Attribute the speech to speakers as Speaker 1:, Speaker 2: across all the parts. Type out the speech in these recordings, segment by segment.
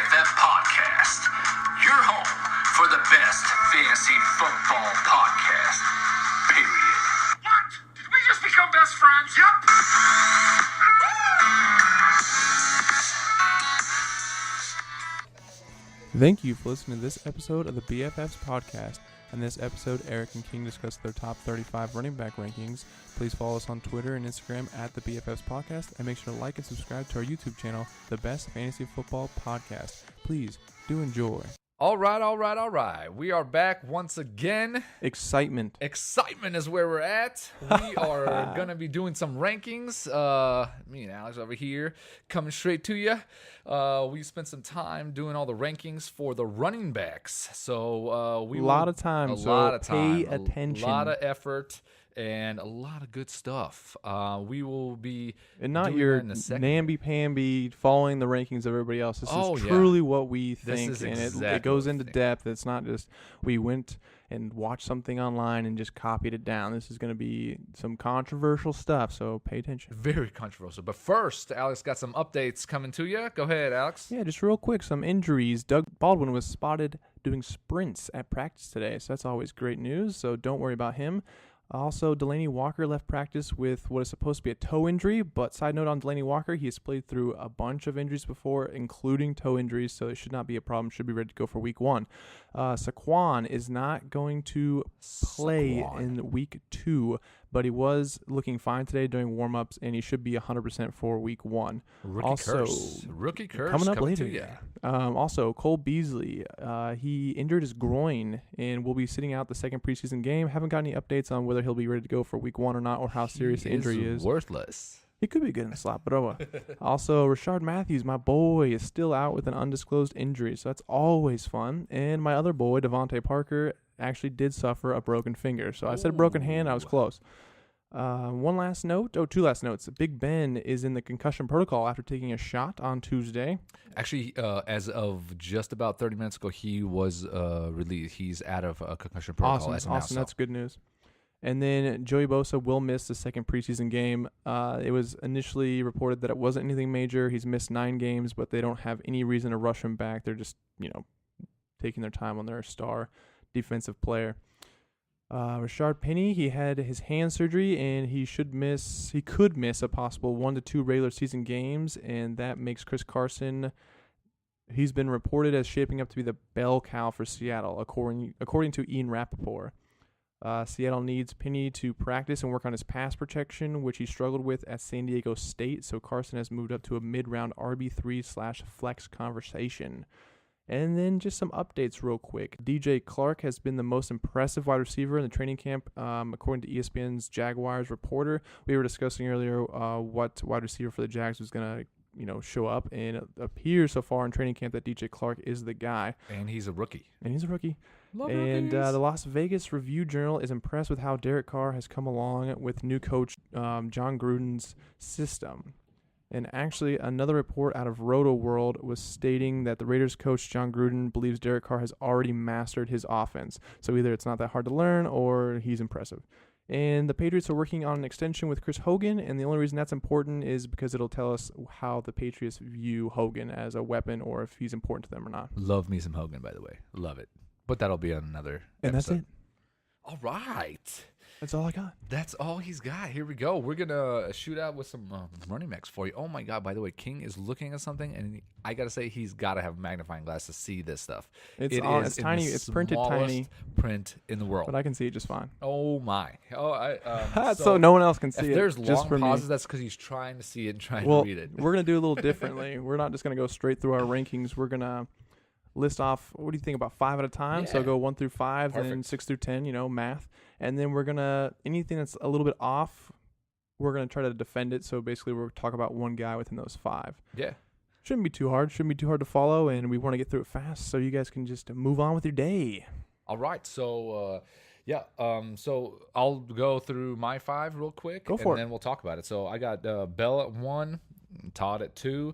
Speaker 1: BFF Podcast, your home for the best fantasy football podcast, period.
Speaker 2: What? Did we just become best friends? Yep.
Speaker 3: Thank you for listening to this episode of the BFFs Podcast. In this episode, Eric and King discuss their top 35 running back rankings. Please follow us on Twitter and Instagram at the BFFs Podcast, and make sure to like and subscribe to our YouTube channel, The Best Fantasy Football Podcast. Please do enjoy.
Speaker 4: All right. We are back once again.
Speaker 3: Excitement
Speaker 4: is where we're at. We are going to be doing some rankings. Me and Alex over here coming straight to you. We spent some time doing all the rankings for the running backs. So
Speaker 3: a lot of time. Pay attention.
Speaker 4: A lot of effort and a lot of good stuff. We will be
Speaker 3: and not
Speaker 4: doing
Speaker 3: your
Speaker 4: that in a second.
Speaker 3: namby-pamby following the rankings of everybody else. This is truly what we think,
Speaker 4: is
Speaker 3: and
Speaker 4: exactly
Speaker 3: it goes
Speaker 4: what we
Speaker 3: into
Speaker 4: think.
Speaker 3: depth. It's not just we went and watched something online and just copied it down. This is going to be some controversial stuff, so pay attention.
Speaker 4: Very controversial. But first, Alex got some updates coming to you. Go ahead, Alex.
Speaker 3: Yeah, just real quick, some injuries. Doug Baldwin was spotted doing sprints at practice today, so that's always great news, so don't worry about him. Also, Delaney Walker left practice with what is supposed to be a toe injury, but side note on Delaney Walker, he has played through a bunch of injuries before, including toe injuries, so it should not be a problem, should be ready to go for week 1. Saquon is not going to play in week 2, but he was looking fine today during warm-ups, and he should be 100% for week 1.
Speaker 4: Rookie curse
Speaker 3: coming up later.
Speaker 4: to you.
Speaker 3: Also, Cole Beasley, he injured his groin and will be sitting out the second preseason game. Haven't got any updates on whether he'll be ready to go for week 1 or not, or how serious the injury is.
Speaker 4: Worthless.
Speaker 3: He could be good in the slot, but oh well. Also, Rashard Matthews, my boy, is still out with an undisclosed injury, so that's always fun. And my other boy, Devontae Parker, actually did suffer a broken finger. So I said a broken hand, I was close. Two last notes. Big Ben is in the concussion protocol after taking a shot on Tuesday.
Speaker 4: Actually, as of just about 30 minutes ago, he was released. He's out of concussion protocol.
Speaker 3: Awesome. That's good news. And then Joey Bosa will miss the second preseason game. It was initially reported that it wasn't anything major. He's missed 9 games, but they don't have any reason to rush him back. They're just, taking their time on their star defensive player. Rashard Penny, he had his hand surgery, and he could miss a possible 1 to 2 regular season games, and that makes Chris Carson, he's been reported as shaping up to be the bell cow for Seattle, according to Ian Rappaport. Seattle needs Penny to practice and work on his pass protection, which he struggled with at San Diego State, so Carson has moved up to a mid-round RB3/flex conversation. And then just some updates real quick. DJ Clark has been the most impressive wide receiver in the training camp, according to ESPN's Jaguars reporter. We were discussing earlier what wide receiver for the Jags was going to show up, and it appears so far in training camp that DJ Clark is the guy.
Speaker 4: And he's a rookie.
Speaker 3: Love and the Las Vegas Review-Journal is impressed with how Derek Carr has come along with new coach John Gruden's system. And actually, another report out of Roto World was stating that the Raiders coach John Gruden believes Derek Carr has already mastered his offense. So either it's not that hard to learn or he's impressive. And the Patriots are working on an extension with Chris Hogan, and the only reason that's important is because it'll tell us how the Patriots view Hogan as a weapon or if he's important to them or not.
Speaker 4: Love me some Hogan, by the way. Love it. But that'll be on another
Speaker 3: and
Speaker 4: episode.
Speaker 3: That's it.
Speaker 4: All right.
Speaker 3: That's all I got.
Speaker 4: That's all he's got. Here we go. We're going to shoot out with some running backs for you. Oh, my God. By the way, King is looking at something, and I got to say he's got to have a magnifying glass to see this stuff.
Speaker 3: It's tiny. It's printed tiny.
Speaker 4: Print in the world.
Speaker 3: But I can see it just fine.
Speaker 4: Oh, my.
Speaker 3: So no one else can see it.
Speaker 4: If there's
Speaker 3: just
Speaker 4: long pauses,
Speaker 3: me.
Speaker 4: that's because he's trying to see it and trying to read it.
Speaker 3: We're going to do a little differently. We're not just going to go straight through our rankings. We're going to list off, what do you think, about 5 at a time?
Speaker 4: Yeah.
Speaker 3: So go 1 through 5,
Speaker 4: Perfect.
Speaker 3: then 6 through 10, math. And then we're going to, anything that's a little bit off, we're going to try to defend it. So basically we're talking about one guy within those 5.
Speaker 4: Yeah.
Speaker 3: Shouldn't be too hard. Shouldn't be too hard to follow. And we want to get through it fast so you guys can just move on with your day.
Speaker 4: All right. So, so I'll go through my 5 real quick.
Speaker 3: Go for it.
Speaker 4: And then we'll talk about it. So I got Bell at 1, Todd at 2,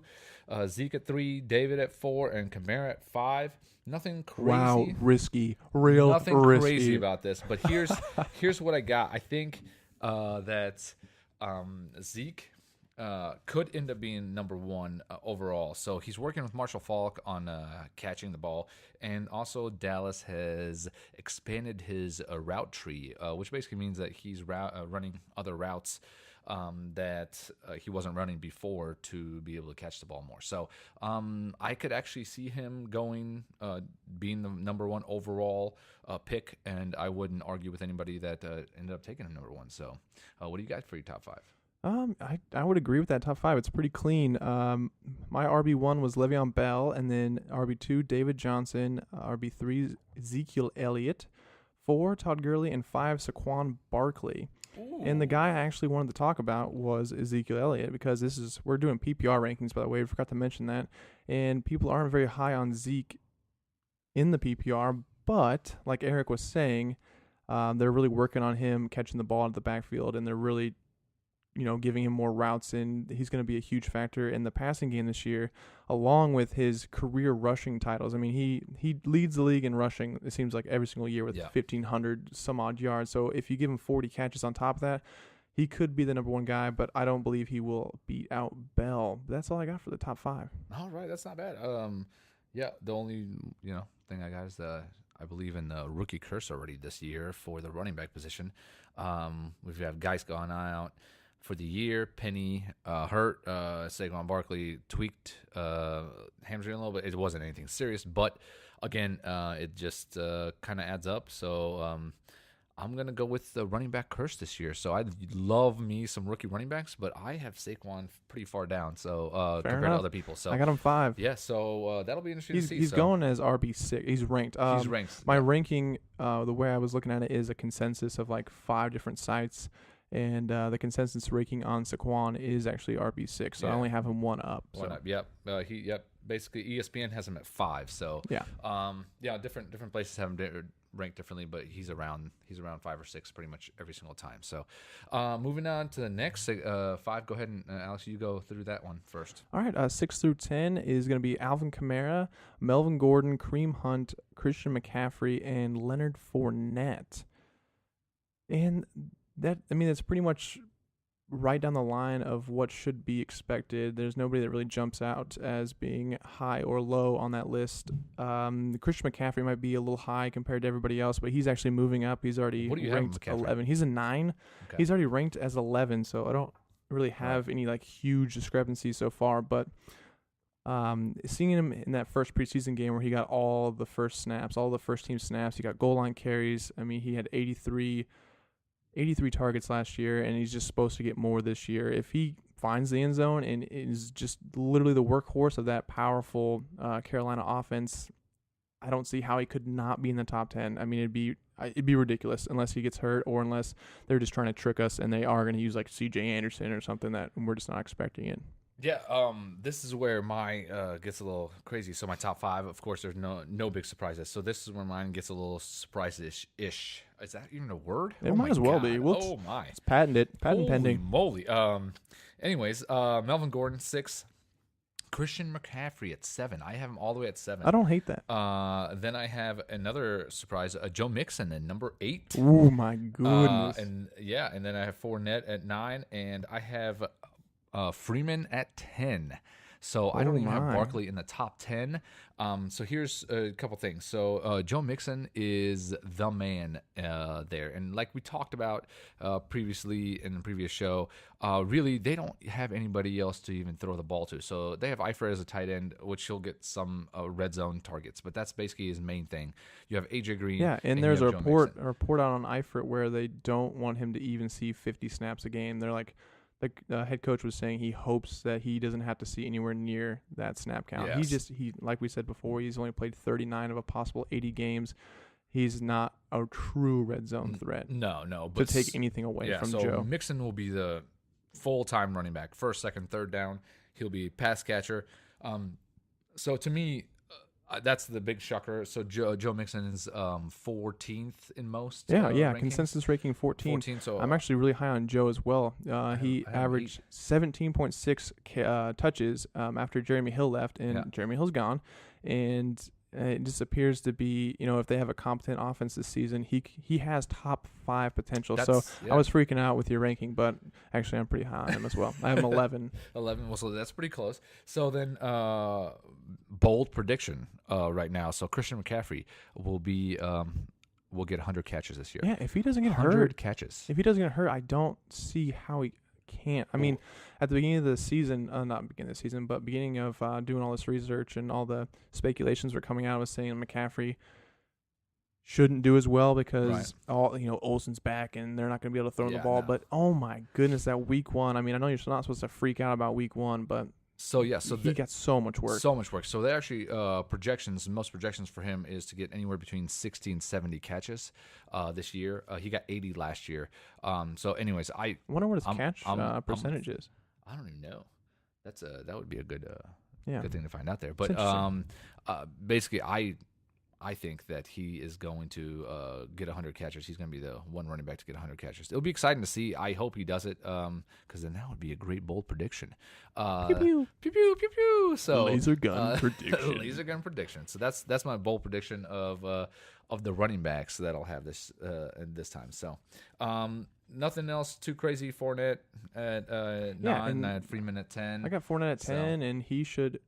Speaker 4: Zeke at 3, David at 4, and Kamara at 5. Nothing crazy.
Speaker 3: Wow, risky. Nothing risky.
Speaker 4: Crazy about this. But here's what I got. I think that Zeke could end up being number one overall. So he's working with Marshall Faulk on catching the ball, and also Dallas has expanded his route tree, which basically means that he's running other routes that he wasn't running before to be able to catch the ball more. So I could actually see him being the number one overall pick, and I wouldn't argue with anybody that ended up taking him number one. So what do you got for your top five?
Speaker 3: I would agree with that top five. It's pretty clean. My RB1 was Le'Veon Bell, and then RB2 David Johnson, RB3 Ezekiel Elliott, 4 Todd Gurley, and 5 Saquon Barkley.
Speaker 4: Ooh.
Speaker 3: And the guy I actually wanted to talk about was Ezekiel Elliott, because we're doing PPR rankings, by the way. I forgot to mention that. And people aren't very high on Zeke in the PPR, but like Eric was saying, they're really working on him catching the ball out of the backfield, and they're really giving him more routes, and he's going to be a huge factor in the passing game this year, along with his career rushing titles. I mean, he leads the league in rushing, it seems like, every single year with 1,500 some odd yards. So if you give him 40 catches on top of that, he could be the number one guy, but I don't believe he will beat out Bell. But that's all I got for the top 5.
Speaker 4: All right, that's not bad. The only thing I got is I believe in the rookie curse already this year for the running back position. We've had guys gone out for the year. Penny hurt. Saquon Barkley tweaked hamstring a little bit. It wasn't anything serious, but again, it just kind of adds up. So I'm going to go with the running back curse this year. So I love me some rookie running backs, but I have Saquon pretty far down compared to other people. So
Speaker 3: I got him 5.
Speaker 4: Yeah, so that'll be interesting to see.
Speaker 3: He's going as RB6. He's ranked.
Speaker 4: He's ranked.
Speaker 3: My ranking, the way I was looking at it, is a consensus of like 5 different sites. And the consensus ranking on Saquon is actually RB6, so I only have him 1 up.
Speaker 4: One up, yep. Basically, ESPN has him at 5. So different places have him ranked differently, but he's around 5 or 6 pretty much every single time. So, moving on to the next 5. Go ahead and Alex, you go through that one first.
Speaker 3: All right, 6 through 10 is going to be Alvin Kamara, Melvin Gordon, Kareem Hunt, Christian McCaffrey, and Leonard Fournette. And that's pretty much right down the line of what should be expected. There's nobody that really jumps out as being high or low on that list. Christian McCaffrey might be a little high compared to everybody else, but he's actually moving up. He's already ranked 11. He's a 9. Okay. He's already ranked as 11, so I don't really have any like huge discrepancies so far. But seeing him in that first preseason game where he got all the first snaps, all the first team snaps, he got goal line carries. I mean, he had 83 targets last year, and he's just supposed to get more this year. If he finds the end zone and is just literally the workhorse of that powerful Carolina offense, I don't see how he could not be in the top 10. I mean, it'd be ridiculous unless he gets hurt or unless they're just trying to trick us and they are going to use like C.J. Anderson or something that we're just not expecting it.
Speaker 4: Yeah, this is where my gets a little crazy. So my top 5, of course, there's no big surprises. So this is where mine gets a little surprise-ish. Is that even a word?
Speaker 3: It might as well be. It's patent pending.
Speaker 4: Holy moly. Anyways, Melvin Gordon, 6. Christian McCaffrey at 7. I have him all the way at 7.
Speaker 3: I don't hate that.
Speaker 4: Then I have another surprise, Joe Mixon at number 8.
Speaker 3: Oh my goodness.
Speaker 4: And then I have Fournette at 9, and I have Freeman at 10. So I don't even have Barkley in the top 10. So here's a couple things. So Joe Mixon is the man there. And like we talked about previously in the previous show, really they don't have anybody else to even throw the ball to. So they have Eifert as a tight end, which he'll get some red zone targets. But that's basically his main thing. You have A.J. Green.
Speaker 3: Yeah, and there's a report out on Eifert where they don't want him to even see 50 snaps a game. They're like, the head coach was saying he hopes that he doesn't have to see anywhere near that snap count.
Speaker 4: Yes.
Speaker 3: He like we said before, he's only played 39 of a possible 80 games. He's not a true red zone threat.
Speaker 4: No.
Speaker 3: But to take anything away from Joe.
Speaker 4: Mixon will be the full-time running back. First, second, third down. He'll be pass catcher. So to me, that's the big shocker. So Joe Mixon is 14th in most.
Speaker 3: Yeah. Consensus ranking 14.
Speaker 4: So
Speaker 3: I'm actually really high on Joe as well. He averaged 17.6 touches after Jeremy Hill left, and Jeremy Hill's gone. And it just appears to be, if they have a competent offense this season, he has top 5 potential. I was freaking out with your ranking, but actually I'm pretty high on him as well. I have him 11.
Speaker 4: 11. Well, so that's pretty close. So then, bold prediction right now. So Christian McCaffrey will get 100 catches this year.
Speaker 3: Yeah, if he doesn't get
Speaker 4: 100
Speaker 3: hurt,
Speaker 4: catches.
Speaker 3: If he doesn't get hurt, I don't see how he can't. I mean, at the beginning of the season, not beginning of the season, but beginning of doing all this research and all the speculations were coming out, was saying McCaffrey shouldn't do as well because Olsen's back and they're not going to be able to throw the ball. No. But oh my goodness, that week 1. I mean, I know you're not supposed to freak out about week 1, but he got so much work. So much work.
Speaker 4: So they actually most projections for him is to get anywhere between 60 and 70 catches this year. He got 80 last year. So anyways, I
Speaker 3: wonder what his catch percentage is.
Speaker 4: I don't even know. That would be a good
Speaker 3: good
Speaker 4: thing to find out there. But basically, I think that he is going to get 100 catches. He's going to be the one running back to get 100 catches. It'll be exciting to see. I hope he does it because then that would be a great bold prediction.
Speaker 3: Pew, pew.
Speaker 4: Pew, pew, pew, pew. So,
Speaker 3: laser gun prediction.
Speaker 4: Laser gun prediction. So that's my bold prediction of the running backs that I'll have this time. So nothing else too crazy. Fournette at 9. I had Freeman at 10.
Speaker 3: I got Fournette at 10, and he should.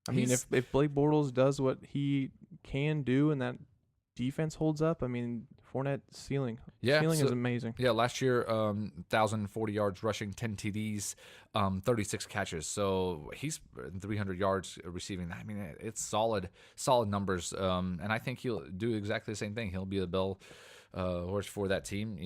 Speaker 3: I mean, if Blake Bortles does what he can do and that defense holds up, I mean, Fournette's ceiling is amazing.
Speaker 4: Yeah, last year, 1,040 yards rushing, 10 TDs, 36 catches. So he's 300 yards receiving. I mean, it's solid numbers. And I think he'll do exactly the same thing. He'll be the bell horse for that team.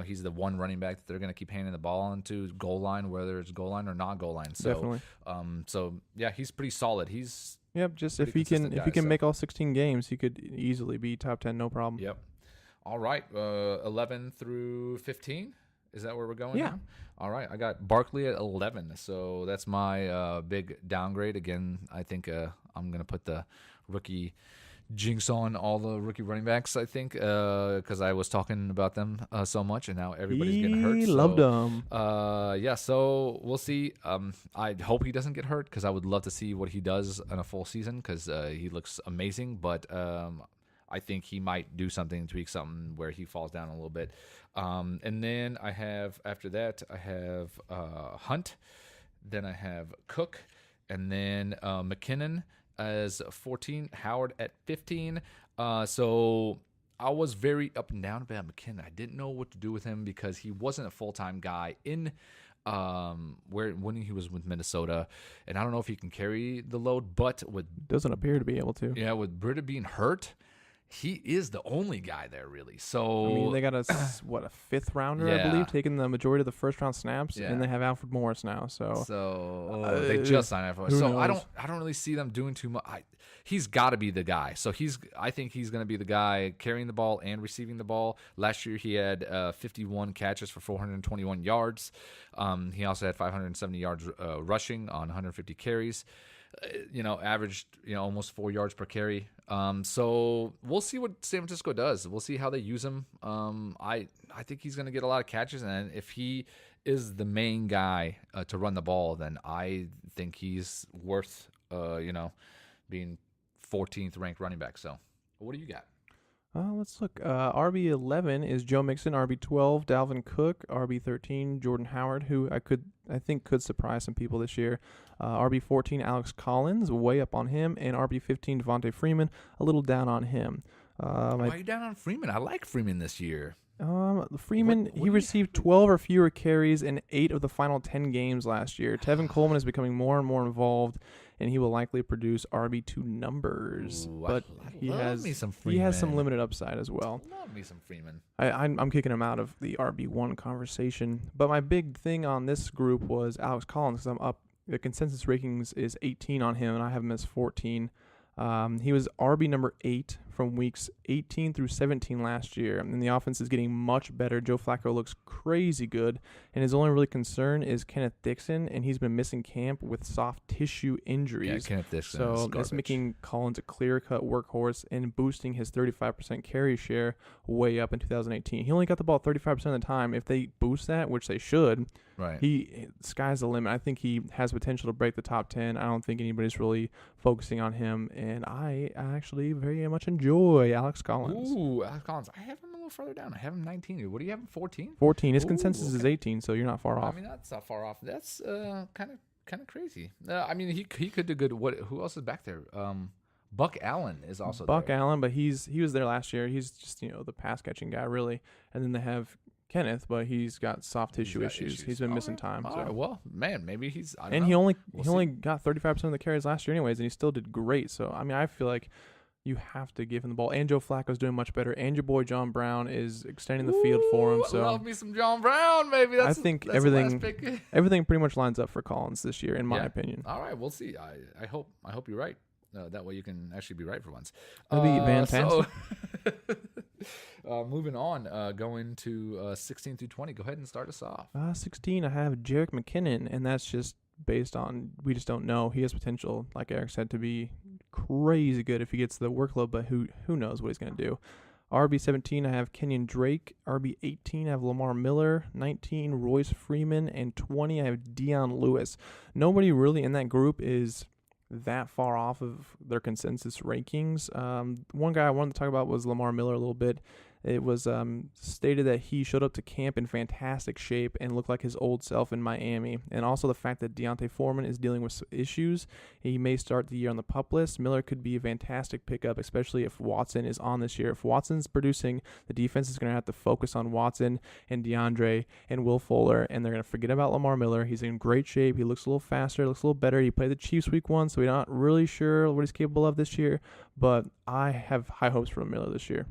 Speaker 4: He's the one running back that they're going to keep handing the ball into goal line, whether it's goal line or not goal line. So,
Speaker 3: definitely.
Speaker 4: He's pretty solid. He's
Speaker 3: just if he can make all 16 games, he could easily be top 10, no problem.
Speaker 4: Yep. All right, 11 through 15. Is that where we're going?
Speaker 3: Yeah.
Speaker 4: Now? All right, I got Barkley at 11. So that's my big downgrade. Again, I think I'm going to put the rookie jinx on all the rookie running backs, I think, because I was talking about them so much, and now everybody's getting hurt.
Speaker 3: He loved them.
Speaker 4: So we'll see. I hope he doesn't get hurt because I would love to see what he does in a full season because he looks amazing, but I think he might do something, tweak something where he falls down a little bit. And then after that, I have Hunt. Then I have Cook. And then McKinnon as 14, Howard at 15. So I was very up and down about McKinnon. I didn't know what to do with him because he wasn't a full-time guy in when he was with Minnesota, and I don't know if he can carry the load, but
Speaker 3: doesn't appear to be able to.
Speaker 4: Yeah, with Britta being hurt, he is the only guy there, really. So
Speaker 3: I mean, they got a 5th rounder, I believe, taking the majority of the first round snaps, and they have Alfred Morris now. So
Speaker 4: they just signed Alfred. So
Speaker 3: knows?
Speaker 4: I don't really see them doing too much. He's got to be the guy. So I think he's going to be the guy carrying the ball and receiving the ball. Last year he had 51 catches for 421 yards. He also had 570 yards rushing on 150 carries. Averaged almost 4 yards per carry. So we'll see what San Francisco does. We'll see how they use him. I think he's going to get a lot of catches, and if he is the main guy to run the ball, then I think he's worth being 14th ranked running back. So what do you got?
Speaker 3: Let's look. RB11 is Joe Mixon. RB12, Dalvin Cook. RB13, Jordan Howard, who I think could surprise some people this year. RB14, Alex Collins, way up on him. And RB15, Devontae Freeman, a little down on him.
Speaker 4: Why are you down on Freeman? I like Freeman this year.
Speaker 3: Freeman, he received 12 or fewer carries in 8 of the final 10 games last year. Tevin Coleman is becoming more and more involved, and he will likely produce RB2 numbers.
Speaker 4: Ooh,
Speaker 3: but he has some limited upside as well.
Speaker 4: Love me some Freeman.
Speaker 3: I'm kicking him out of the RB1 conversation. But my big thing on this group was Alex Collins, because I'm up. The consensus rankings is 18 on him, and I have him as 14. He was RB number 8 from weeks 18 through 17 last year, and the offense is getting much better. Joe Flacco looks crazy good, and his only really concern is Kenneth Dixon, and he's been missing camp with soft tissue injuries.
Speaker 4: Yeah, Kenneth Dixon.
Speaker 3: So that's making Collins a clear-cut workhorse and boosting his 35% carry share way up in 2018. He only got the ball 35% of the time. If they boost that, which they should,
Speaker 4: Right.
Speaker 3: Sky's the limit. I think he has potential to break the top 10. I don't think anybody's really focusing on him, and I actually very much enjoy Alex Collins.
Speaker 4: Ooh, Alex Collins. I have him a little further down. I have him 19. What do you have him, 14?
Speaker 3: 14. His
Speaker 4: Ooh,
Speaker 3: consensus is 18, so you're not far off.
Speaker 4: I mean, that's not far off. That's kind of crazy. I mean, he could do good. Who else is back there? Buck Allen is also
Speaker 3: Buck
Speaker 4: there.
Speaker 3: Allen, but he was there last year. He's just the pass catching guy really, and then they have Kenneth, but he's got soft tissue issues. He's been missing time.
Speaker 4: All
Speaker 3: So.
Speaker 4: right. Well, man, maybe he's. I don't
Speaker 3: And
Speaker 4: know.
Speaker 3: he only
Speaker 4: We'll
Speaker 3: he only got 35% of the carries last year, anyways, and he still did great. So I mean, I feel like you have to give him the ball. And Joe Flacco's doing much better. And your boy John Brown is extending the field for him. So
Speaker 4: love me some John Brown, baby.
Speaker 3: I think
Speaker 4: that's the last
Speaker 3: everything
Speaker 4: pick.
Speaker 3: everything pretty much lines up for Collins this year, in my
Speaker 4: Yeah.
Speaker 3: opinion.
Speaker 4: All right, we'll see. I hope you're right. That way you can actually be right for once.
Speaker 3: That'd be fantastic.
Speaker 4: Moving on, going to 16 through 20. Go ahead and start us off.
Speaker 3: 16, I have Jerick McKinnon, and that's just based on we just don't know. He has potential, like Eric said, to be crazy good if he gets the workload, but who knows what he's going to do. RB17, I have Kenyon Drake. RB18, I have Lamar Miller. 19, Royce Freeman. And 20, I have Dion Lewis. Nobody really in that group is that far off of their consensus rankings. One guy I wanted to talk about was Lamar Miller a little bit. It was stated that he showed up to camp in fantastic shape and looked like his old self in Miami. And also the fact that Deontay Foreman is dealing with issues. He may start the year on the PUP list. Miller could be a fantastic pickup, especially if Watson is on this year. If Watson's producing, the defense is going to have to focus on Watson and DeAndre and Will Fuller, and they're going to forget about Lamar Miller. He's in great shape. He looks a little faster, looks a little better. He played the Chiefs week 1, so we're not really sure what he's capable of this year. But I have high hopes for Miller this year.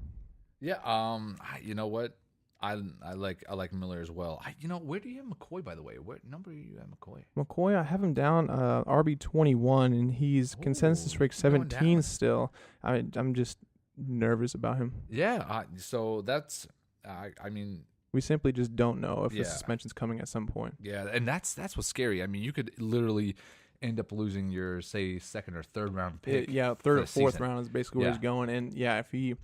Speaker 4: Yeah. You know what? I like Miller as well. Where do you have McCoy, by the way? What number do you have McCoy?
Speaker 3: McCoy, I have him down RB21, and he's consensus rank 17 still. I'm just nervous about him.
Speaker 4: Yeah. So that's. I mean.
Speaker 3: We simply just don't know if the suspension's coming at some point.
Speaker 4: Yeah, and that's what's scary. I mean, you could literally end up losing your, say, second or third round pick.
Speaker 3: Third or fourth round is basically where he's going. And if he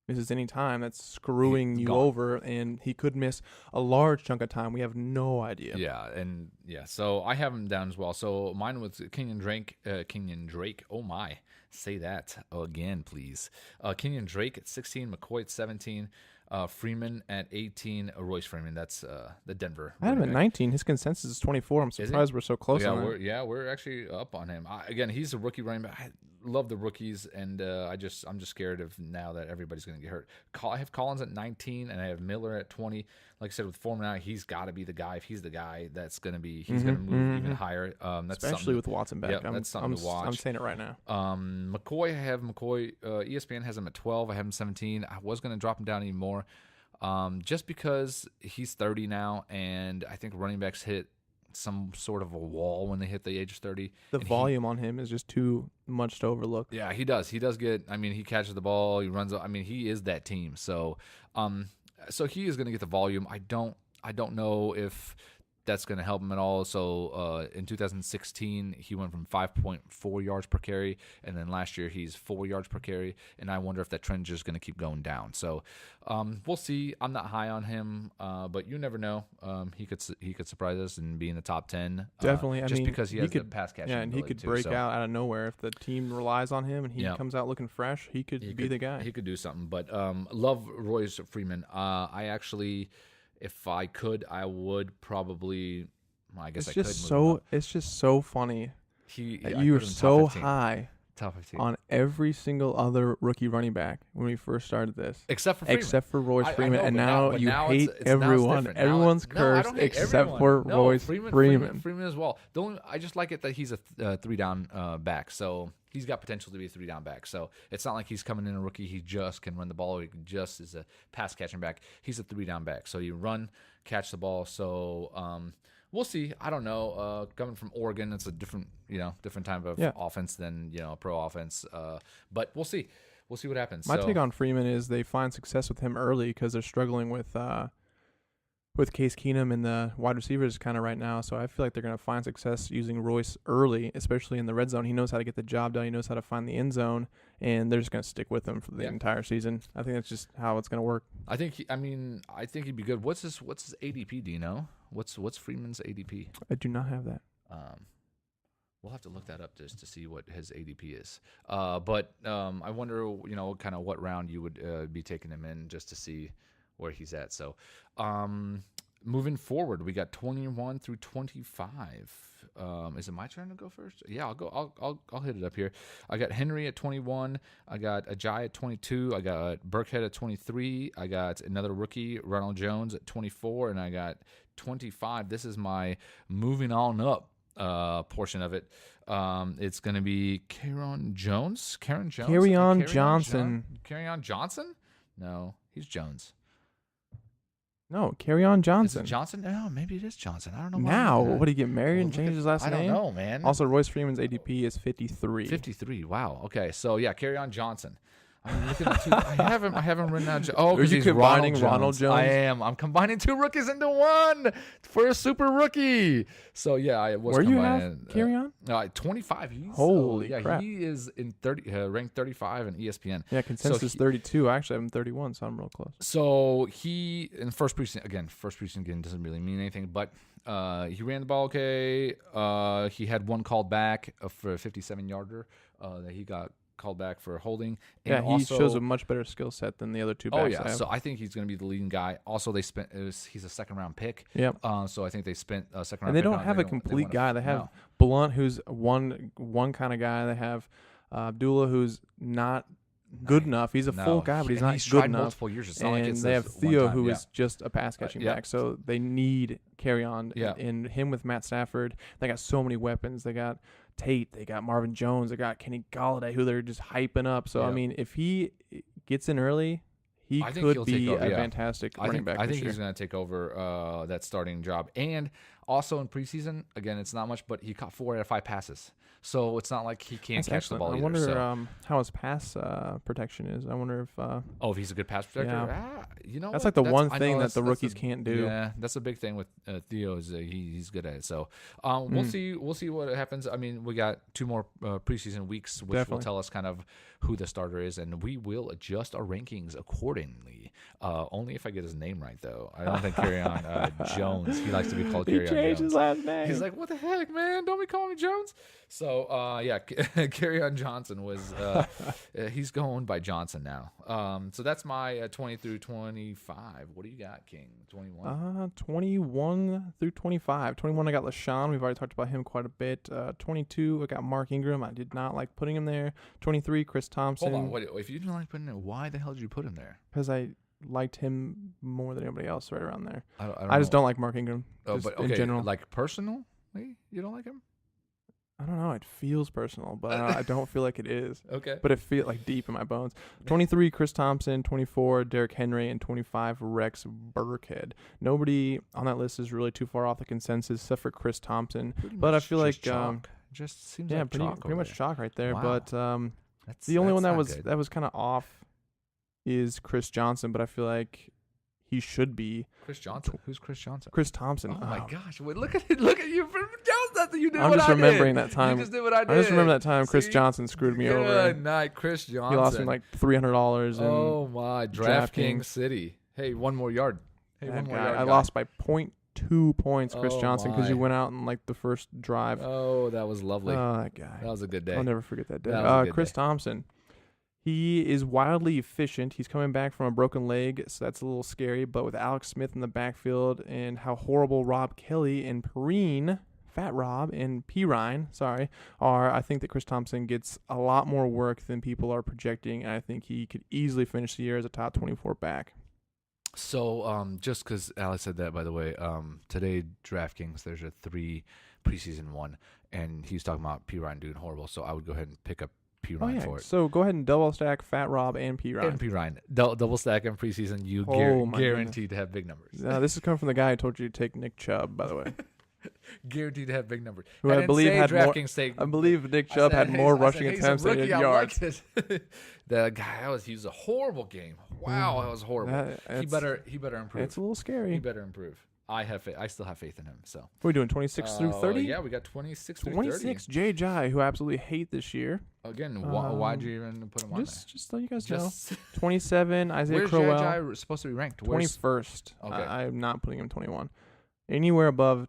Speaker 3: misses any time, that's screwing you over, and he could miss a large chunk of time. We have no idea.
Speaker 4: So I have him down as well. So mine was Kenyon Drake. Oh my, say that again, please. Kenyon Drake at 16, McCoy at 17. Freeman at 18, Royce Freeman. That's the Denver.
Speaker 3: I had him at 19. His consensus is 24. I'm surprised we're so close on that.
Speaker 4: We're actually up on him. Again, he's a rookie running back. I love the rookies, and I'm just scared of now that everybody's going to get hurt. I have Collins at 19, and I have Miller at 20. Like I said, with Foreman out, he's got to be the guy. If he's the guy, that's going to be going to move even higher. That's
Speaker 3: especially with Watson back.
Speaker 4: That's something to watch.
Speaker 3: I'm saying it right now.
Speaker 4: McCoy, I have McCoy. ESPN has him at 12. I have him 17. I was going to drop him down even more. Just because he's 30 now, and I think running backs hit some sort of a wall when they hit the age of 30.
Speaker 3: The volume on him is just too much to overlook.
Speaker 4: Yeah, he does. He does get. I mean, he catches the ball. He runs. I mean, he is that team. So, so he is going to get the volume. I don't know if that's going to help him at all. So in 2016, he went from 5.4 yards per carry, and then last year he's 4 yards per carry. And I wonder if that trend is just going to keep going down. So we'll see. I'm not high on him, but you never know. He could surprise us and be in the top 10.
Speaker 3: Definitely,
Speaker 4: just because he has the pass catching.
Speaker 3: Yeah, and he could break out of nowhere if the team relies on him and he comes out looking fresh. He could be the guy.
Speaker 4: He could do something. But love Royce Freeman. I actually. If I could, I would probably. Well, I guess
Speaker 3: It's just so funny that you were so high
Speaker 4: top 15
Speaker 3: on every single other rookie running back when we first started this,
Speaker 4: except for
Speaker 3: Royce Freeman.
Speaker 4: I know,
Speaker 3: and now you hate everyone. Everyone's cursed except for Royce Freeman.
Speaker 4: Freeman as well. I just like it that he's a 3 down back. So. He's got potential to be a 3 down back. So it's not like he's coming in a rookie. He just can run the ball. Or he just is a pass catching back. He's a 3 down back. So you run, catch the ball. So we'll see. I don't know. Coming from Oregon, it's a different type of offense than a pro offense. But we'll see. We'll see what happens.
Speaker 3: My take on Freeman is they find success with him early because they're struggling with with Case Keenum and the wide receivers kind of right now. So I feel like they're going to find success using Royce early, especially in the red zone. He knows how to get the job done. He knows how to find the end zone, and they're just going to stick with him for the entire season. I think that's just how it's going to work.
Speaker 4: I think he'd be good. What's his ADP? Do you know? What's Freeman's ADP?
Speaker 3: I do not have that.
Speaker 4: We'll have to look that up just to see what his ADP is. But I wonder, kind of what round you would be taking him in just to see where he's at. So, moving forward, we got 21 through 25. Is it my turn to go first? Yeah, I'll go. I'll hit it up here. I got Henry at 21. I got Ajayi at 22. I got Burkhead at 23. I got another rookie, Ronald Jones, at 24, and I got 25. This is my moving on up portion of it. It's going to be Kerryon Johnson. Kerryon Johnson? No, he's Jones.
Speaker 3: No, Kerryon Johnson.
Speaker 4: Is it Johnson? No, maybe it is Johnson. I don't know.
Speaker 3: Now, what did he get married and change his last name?
Speaker 4: I don't know, man.
Speaker 3: Also, Royce Freeman's ADP is 53.
Speaker 4: 53. Wow. Okay. So yeah, Kerryon Johnson. I'm looking at I haven't written out. Oh, because he's
Speaker 3: combining Ronald Jones.
Speaker 4: I am. I'm combining two rookies into one for a super rookie. So yeah, I was.
Speaker 3: Where
Speaker 4: combining,
Speaker 3: you have Kerryon?
Speaker 4: 25.
Speaker 3: Holy crap!
Speaker 4: He is in ranked 35 in ESPN.
Speaker 3: Yeah, consensus 32. I actually have him 31, so I'm real close.
Speaker 4: So he in first preseason again doesn't really mean anything, but he ran the ball okay. He had one called back for a 57-yarder that he got called back for holding. And
Speaker 3: he shows a much better skill set than the other two backs.
Speaker 4: Oh yeah, so I think he's going to be the leading guy. Also, he's a second round pick.
Speaker 3: Yep.
Speaker 4: So I think they spent a second round.
Speaker 3: And they
Speaker 4: pick
Speaker 3: don't have a complete guy. They have Blunt, who's one kind of guy. They have Abdullah, who's not good enough. He's a full guy, but he's not good enough.
Speaker 4: Multiple years. It's not
Speaker 3: and
Speaker 4: like it's
Speaker 3: they have Theo, who is just a pass catching
Speaker 4: yeah.
Speaker 3: back. So they need Kerryon.
Speaker 4: Yeah.
Speaker 3: And him with Matt Stafford. They got so many weapons. They got Tate, they got Marvin Jones, they got Kenny Galladay, who they're just hyping up. So, I mean, if he gets in early, he could be a fantastic running back.
Speaker 4: I think he's going to take over that starting job. And also in preseason, again, it's not much, but he caught 4 out of 5 passes. So it's not like he can't catch the ball either.
Speaker 3: I wonder how his pass protection is. I wonder if
Speaker 4: if he's a good pass protector.
Speaker 3: Yeah. That's like the one thing that the rookies can't do.
Speaker 4: Yeah, that's a big thing with Theo is he's good at it. So we'll see what happens. I mean, we got 2 more preseason weeks, which will tell us kind of who the starter is, and we will adjust our rankings accordingly. Only if I get his name right, though. I don't think Kerryon Jones. He likes to be called Kerryon Jones.
Speaker 3: He changed his last name.
Speaker 4: He's like, what the heck, man? Don't be calling me Jones. So, Kerryon Johnson was he's going by Johnson now. So that's my 20 through 25. What do you got, King? 21?
Speaker 3: 21 through 25. 21, I got LaShawn. We've already talked about him quite a bit. 22, I got Mark Ingram. I did not like putting him there. 23, Chris Thompson.
Speaker 4: Hold on. Wait, if you didn't like putting him there, why the hell did you put him there?
Speaker 3: Because I liked him more than anybody else right around there.
Speaker 4: I
Speaker 3: just don't like Mark Ingram. In general.
Speaker 4: Like personally? You don't like him?
Speaker 3: I don't know. It feels personal, but I don't feel like it is.
Speaker 4: Okay.
Speaker 3: But it feels like deep in my bones. 23, Chris Thompson. 24, Derrick Henry. And 25, Rex Burkhead. Nobody on that list is really too far off the consensus except for Chris Thompson. But I feel like
Speaker 4: just seems like
Speaker 3: pretty much chalk right there.
Speaker 4: Wow.
Speaker 3: But the only one that was kind of off is Chris Johnson. But I feel like he should be.
Speaker 4: Chris Johnson. Who's Chris Johnson?
Speaker 3: Chris Thompson.
Speaker 4: Oh my gosh! Wait, look at it! Look at you! You did
Speaker 3: I'm
Speaker 4: what
Speaker 3: just
Speaker 4: I
Speaker 3: remembering
Speaker 4: did.
Speaker 3: that time.
Speaker 4: You just did what I did.
Speaker 3: I just remember that time Chris Johnson screwed me over.
Speaker 4: Good night, Chris Johnson.
Speaker 3: He lost me like $300.
Speaker 4: Oh my! DraftKings City. Hey, one more yard. Hey, one more yard.
Speaker 3: I lost by 0.2 points, Chris Johnson, because you went out in like the first drive.
Speaker 4: Oh, that was lovely.
Speaker 3: Oh, that guy.
Speaker 4: That was a good day.
Speaker 3: I'll never forget that day. Chris Thompson. He is wildly efficient. He's coming back from a broken leg, so that's a little scary. But with Alex Smith in the backfield and how horrible Rob Kelly and Fat Rob and Pirine, are, I think that Chris Thompson gets a lot more work than people are projecting, and I think he could easily finish the year as a top 24 back.
Speaker 4: So, just because Alex said that, by the way, today DraftKings, there's a 3 preseason one, and he's talking about Pirine doing horrible, so I would go ahead and pick up Pirine for it.
Speaker 3: So go ahead and double stack Fat Rob and Pirine.
Speaker 4: And Pirine. Double stack in preseason, you guaranteed to have big numbers.
Speaker 3: This is coming from the guy who told you to take Nick Chubb, by the way.
Speaker 4: Guaranteed to have big numbers.
Speaker 3: Who I believe had more. I believe Nick Chubb had more rushing attempts than he had yards.
Speaker 4: The guy, he was a horrible game. Wow, that was horrible. He better improve.
Speaker 3: It's a little scary.
Speaker 4: He better improve. I have faith. I still have faith in him. So
Speaker 3: what are we doing? 26 through 30?
Speaker 4: Yeah, we got 26 through
Speaker 3: 26. Jay Jai, who I absolutely hate this year.
Speaker 4: Again, why'd you even put him on there?
Speaker 3: Just so you guys know. 27. Isaiah Crowell.
Speaker 4: Where's Jay Jai supposed to be ranked?
Speaker 3: 21st.
Speaker 4: Okay.
Speaker 3: I'm not putting him 21. Anywhere above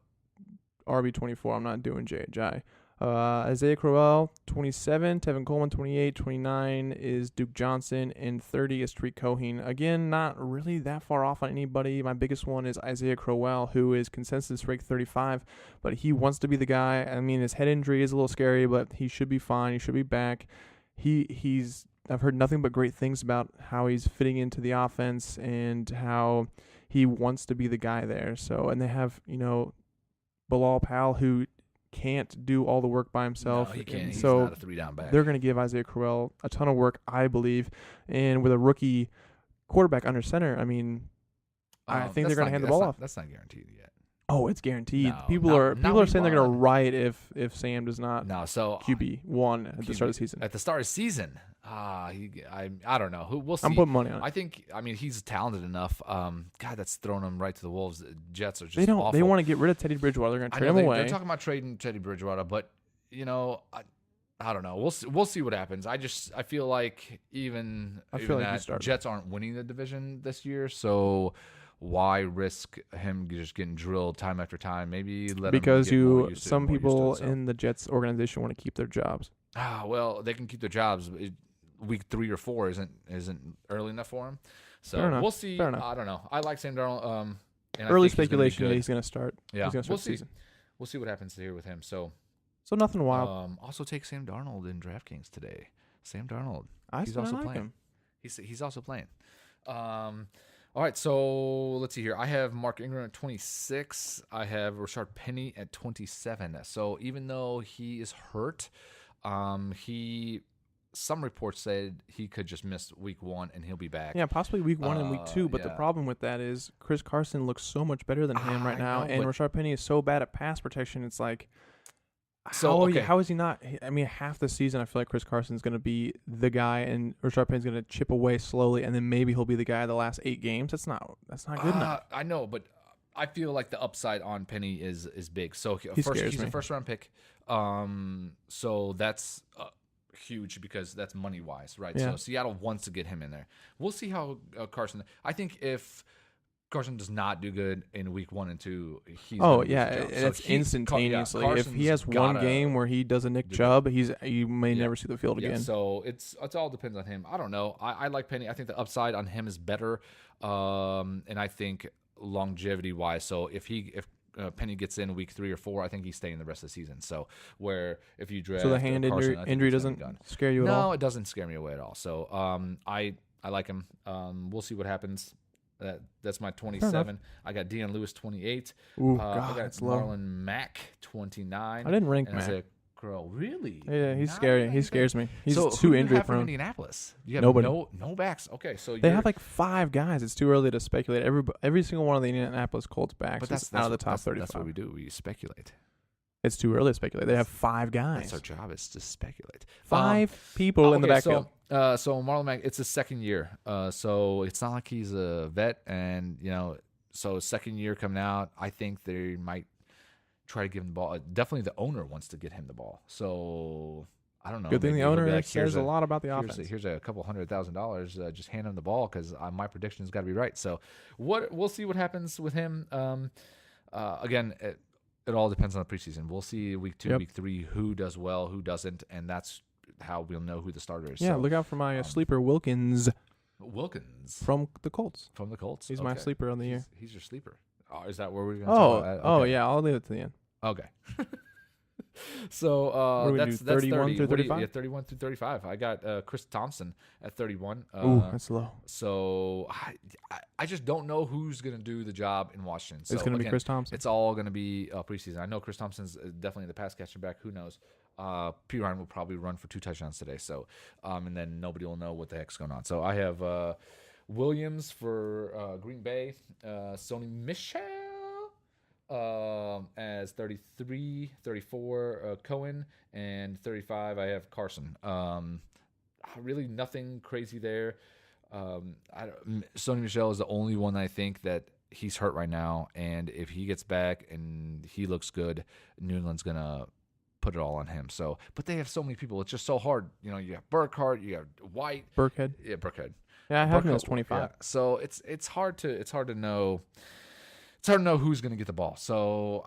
Speaker 3: RB24, I'm not doing Jay Jai. Isaiah Crowell, 27. Tevin Coleman, 28. 29 is Duke Johnson. And 30 is Tariq Cohen. Again, not really that far off on anybody. My biggest one is Isaiah Crowell, who is consensus ranked 35. But he wants to be the guy. I mean, his head injury is a little scary, but he should be fine. He should be back. I've heard nothing but great things about how he's fitting into the offense and how he wants to be the guy there. So, and they have, Bilal Powell, who can't do all the work by himself.
Speaker 4: No, he can't. He's
Speaker 3: so
Speaker 4: not a three-down back.
Speaker 3: They're going to give Isaiah Crowell a ton of work, I believe. And with a rookie quarterback under center, I mean, I think they're going to hand the ball off.
Speaker 4: That's not guaranteed yet.
Speaker 3: Oh, it's guaranteed.
Speaker 4: No,
Speaker 3: people are saying they're going to riot if Sam does not QB1 at the start of the season.
Speaker 4: At the start of the season, I don't know. We'll see.
Speaker 3: I'm putting money on it.
Speaker 4: I mean, he's talented enough. God, that's throwing him right to the wolves. The Jets are just
Speaker 3: awful. They want to get rid of Teddy Bridgewater. They're going to trade him away.
Speaker 4: They're talking about trading Teddy Bridgewater, but I don't know. We'll see what happens. I feel like Jets aren't winning the division this year, so why risk him just getting drilled time after time? Maybe let him get more used to it,
Speaker 3: some people in the Jets organization want to keep their jobs.
Speaker 4: Well, they can keep their jobs. Week 3 or 4 isn't early enough for him. So we'll see. I don't know. I like Sam Darnold.
Speaker 3: Early speculation that he's going to start.
Speaker 4: Yeah,
Speaker 3: he's going to start
Speaker 4: we'll
Speaker 3: the
Speaker 4: see.
Speaker 3: season.
Speaker 4: We'll see what happens here with him. So
Speaker 3: nothing wild.
Speaker 4: Also take Sam Darnold in DraftKings today. Sam Darnold.
Speaker 3: He's also playing.
Speaker 4: Him. He's also playing. All right, so let's see here. I have Mark Ingram at 26. I have Rashard Penny at 27. So even though he is hurt, some reports said he could just miss week 1 and he'll be back.
Speaker 3: Yeah, possibly week 1 and week 2. But the problem with that is Chris Carson looks so much better than him right now, and Rashard Penny is so bad at pass protection. It's like, how is he not? I mean, half the season I feel like Chris Carson's going to be the guy, and Rashard Penny's going to chip away slowly, and then maybe he'll be the guy the last 8 games. That's not good enough.
Speaker 4: I know, but I feel like the upside on Penny is big. So he's a first-round pick. So that's huge because that's money-wise, right?
Speaker 3: Yeah.
Speaker 4: So Seattle wants to get him in there. We'll see how Carson. I think if Carson does not do good in week 1 and 2, he's
Speaker 3: it's instantaneously. If he has one game where he does a Nick Chubb, you may never see the field again.
Speaker 4: So it's all depends on him. I don't know. I like Penny. I think the upside on him is better, and I think longevity wise. So if Penny gets in week 3 or 4, I think he's staying the rest of the season. So where if you draft,
Speaker 3: so the hand injury doesn't scare you at all?
Speaker 4: No, it doesn't scare me away at all. So I like him. We'll see what happens. That's my 27. I got Deion Lewis 28.
Speaker 3: Ooh,
Speaker 4: I got Marlon Mack 29.
Speaker 3: I didn't rank Mack.
Speaker 4: Really?
Speaker 3: Yeah, he's scary. He scares me. He's too
Speaker 4: who do you
Speaker 3: injury
Speaker 4: have
Speaker 3: prone.
Speaker 4: From Indianapolis? You have
Speaker 3: Nobody.
Speaker 4: No backs. Okay, so
Speaker 3: they have like 5 guys. It's too early to speculate. Every single one of the Indianapolis Colts backs is out of the top 35.
Speaker 4: That's what we do. We speculate.
Speaker 3: It's too early to speculate. They have 5 guys.
Speaker 4: That's our job, is to speculate.
Speaker 3: 5 people in the backfield.
Speaker 4: So Marlon Mack, it's his second year. So it's not like he's a vet, and so second year coming out, I think they might try to give him the ball. Definitely, the owner wants to get him the ball. So I don't know.
Speaker 3: Good thing the owner cares a lot about the offense.
Speaker 4: Here's a couple $100,000. Just hand him the ball because my prediction's got to be right. So we'll see what happens with him. Again. It all depends on the preseason. We'll see week 2, week 3, who does well, who doesn't, and that's how we'll know who the starter is.
Speaker 3: Yeah,
Speaker 4: so,
Speaker 3: look out for my sleeper Wilkins.
Speaker 4: Wilkins
Speaker 3: from the Colts.
Speaker 4: From the Colts.
Speaker 3: He's my sleeper on the year.
Speaker 4: He's your sleeper. Is that where we're going to talk about?
Speaker 3: Oh, yeah. I'll leave it to the end.
Speaker 4: Okay. So that's
Speaker 3: 31 through 35?
Speaker 4: Yeah, 31 through 35. I got Chris Thompson at 31.
Speaker 3: Ooh, that's low.
Speaker 4: So I just don't know who's going to do the job in Washington. So
Speaker 3: it's going to be Chris Thompson.
Speaker 4: It's all going to be preseason. I know Chris Thompson's definitely the pass catcher back. Who knows? P. Ryan will probably run for 2 touchdowns today. So and then nobody will know what the heck's going on. So I have Williams for Green Bay, Sony Michel As 33, 34, Cohen, and 35, I have Carson. Really nothing crazy there. Sony Michel is the only one I think that he's hurt right now, and if he gets back and he looks good, New England's gonna put it all on him. So, but they have so many people; it's just so hard. You know, you have Burkhardt, you have White,
Speaker 3: Burkhead.
Speaker 4: yeah, Burkhead.
Speaker 3: Yeah, I have him as 25.
Speaker 4: Yeah. So it's hard to know. It's hard to know who's going to get the ball. So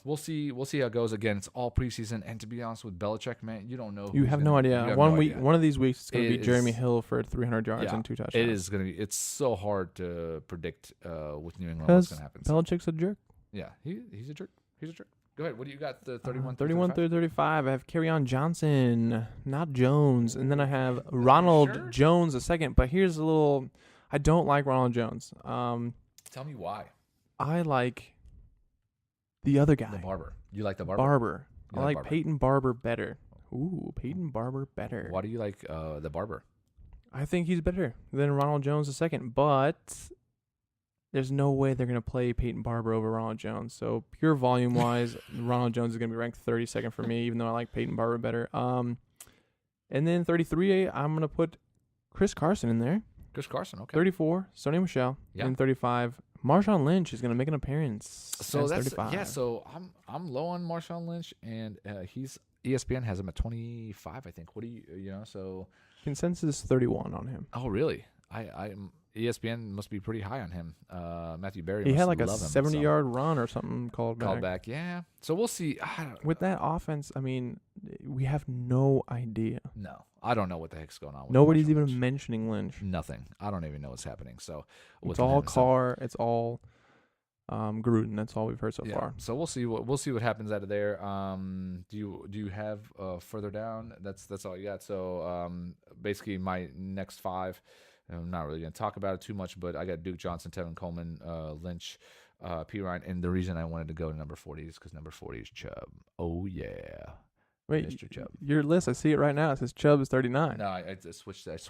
Speaker 4: we'll see how it goes. Again, it's all preseason, and to be honest with Belichick, man, you don't know.
Speaker 3: You have no idea. One of these weeks, it's going to be Jeremy Hill for 300 yards and 2 touchdowns.
Speaker 4: It is going to be. It's so hard to predict with New England what's going to happen.
Speaker 3: Belichick's a jerk.
Speaker 4: Yeah, he's a jerk. He's a jerk. Go ahead. What do you got? The 31
Speaker 3: through 35. I have Kerryon Johnson, not Jones, and then I have Ronald Jones a second. But here's a little. I don't like Ronald Jones.
Speaker 4: Tell me why.
Speaker 3: I like the other guy.
Speaker 4: The Barber. You like the Barber?
Speaker 3: Barber. I like
Speaker 4: Barber.
Speaker 3: Peyton Barber better. Ooh, Peyton Barber better.
Speaker 4: Why do you like the Barber?
Speaker 3: I think he's better than Ronald Jones the second, but there's no way they're going to play Peyton Barber over Ronald Jones. So pure volume-wise, Ronald Jones is going to be ranked 32nd for me, even though I like Peyton Barber better. And then 33, I'm going to put Chris Carson in there.
Speaker 4: Chris Carson, okay.
Speaker 3: 34, Sony Michel.
Speaker 4: Yeah.
Speaker 3: And 35, Marshawn Lynch is going to make an appearance.
Speaker 4: So that's
Speaker 3: 35.
Speaker 4: yeah. So I'm low on Marshawn Lynch, and he's ESPN has him at 25, I think. What do you know? So
Speaker 3: consensus 31 on him.
Speaker 4: Oh, really? I ESPN must be pretty high on him. Matthew Berry.
Speaker 3: He
Speaker 4: must
Speaker 3: had like a
Speaker 4: love him,
Speaker 3: 70-yard run or something called
Speaker 4: back. Yeah. So we'll see.
Speaker 3: With that offense, I mean, we have no idea.
Speaker 4: No, I don't know what the heck's going on. With
Speaker 3: Nobody's
Speaker 4: Marshawn
Speaker 3: even
Speaker 4: Lynch.
Speaker 3: mentioning Lynch.
Speaker 4: Nothing. I don't even know what's happening. So
Speaker 3: it's all Carr. It's all Gruden. That's all we've heard so far.
Speaker 4: So we'll see what happens out of there. Do you have further down? That's all you got. So basically my next 5. I'm not really going to talk about it too much, but I got Duke Johnson, Tevin Coleman, Lynch, P. Ryan, and the reason I wanted to go to number 40 is because number 40 is Chubb. Oh yeah.
Speaker 3: Wait,
Speaker 4: Mr. Chubb.
Speaker 3: Your list, I see it right now. It says Chubb is 39.
Speaker 4: No, I switched it.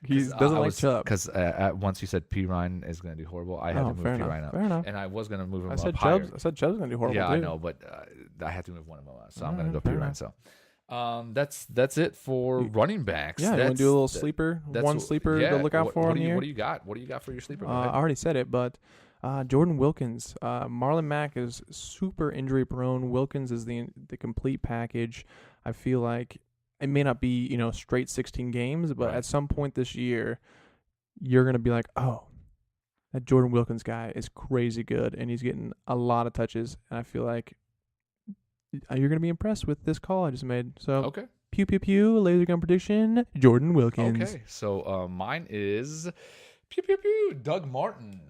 Speaker 3: He doesn't like Chubb.
Speaker 4: Because once you said P. Ryan is going to do horrible, I had to move P. Ryan up.
Speaker 3: Fair enough.
Speaker 4: And I was going to move him up
Speaker 3: Chubb's,
Speaker 4: higher.
Speaker 3: I said Chubb's going to do horrible
Speaker 4: Yeah,
Speaker 3: too.
Speaker 4: I know, but I had to move one of them up. So I'm going to go P. Ryan. So that's it for running backs.
Speaker 3: Yeah, you want to do a little sleeper? One sleeper to look out for on here?
Speaker 4: What do you got? What do you got for your sleeper?
Speaker 3: I already said it, but Jordan Wilkins. Marlon Mack is super injury prone. Wilkins is the complete package. I feel like it may not be, straight 16 games, but at some point this year, you're going to be like, oh, that Jordan Wilkins guy is crazy good, and he's getting a lot of touches. And I feel like you're going to be impressed with this call I just made. So,
Speaker 4: okay.
Speaker 3: Pew, pew, pew, laser gun prediction, Jordan Wilkins.
Speaker 4: Okay, so mine is pew, pew, pew, Doug Martin.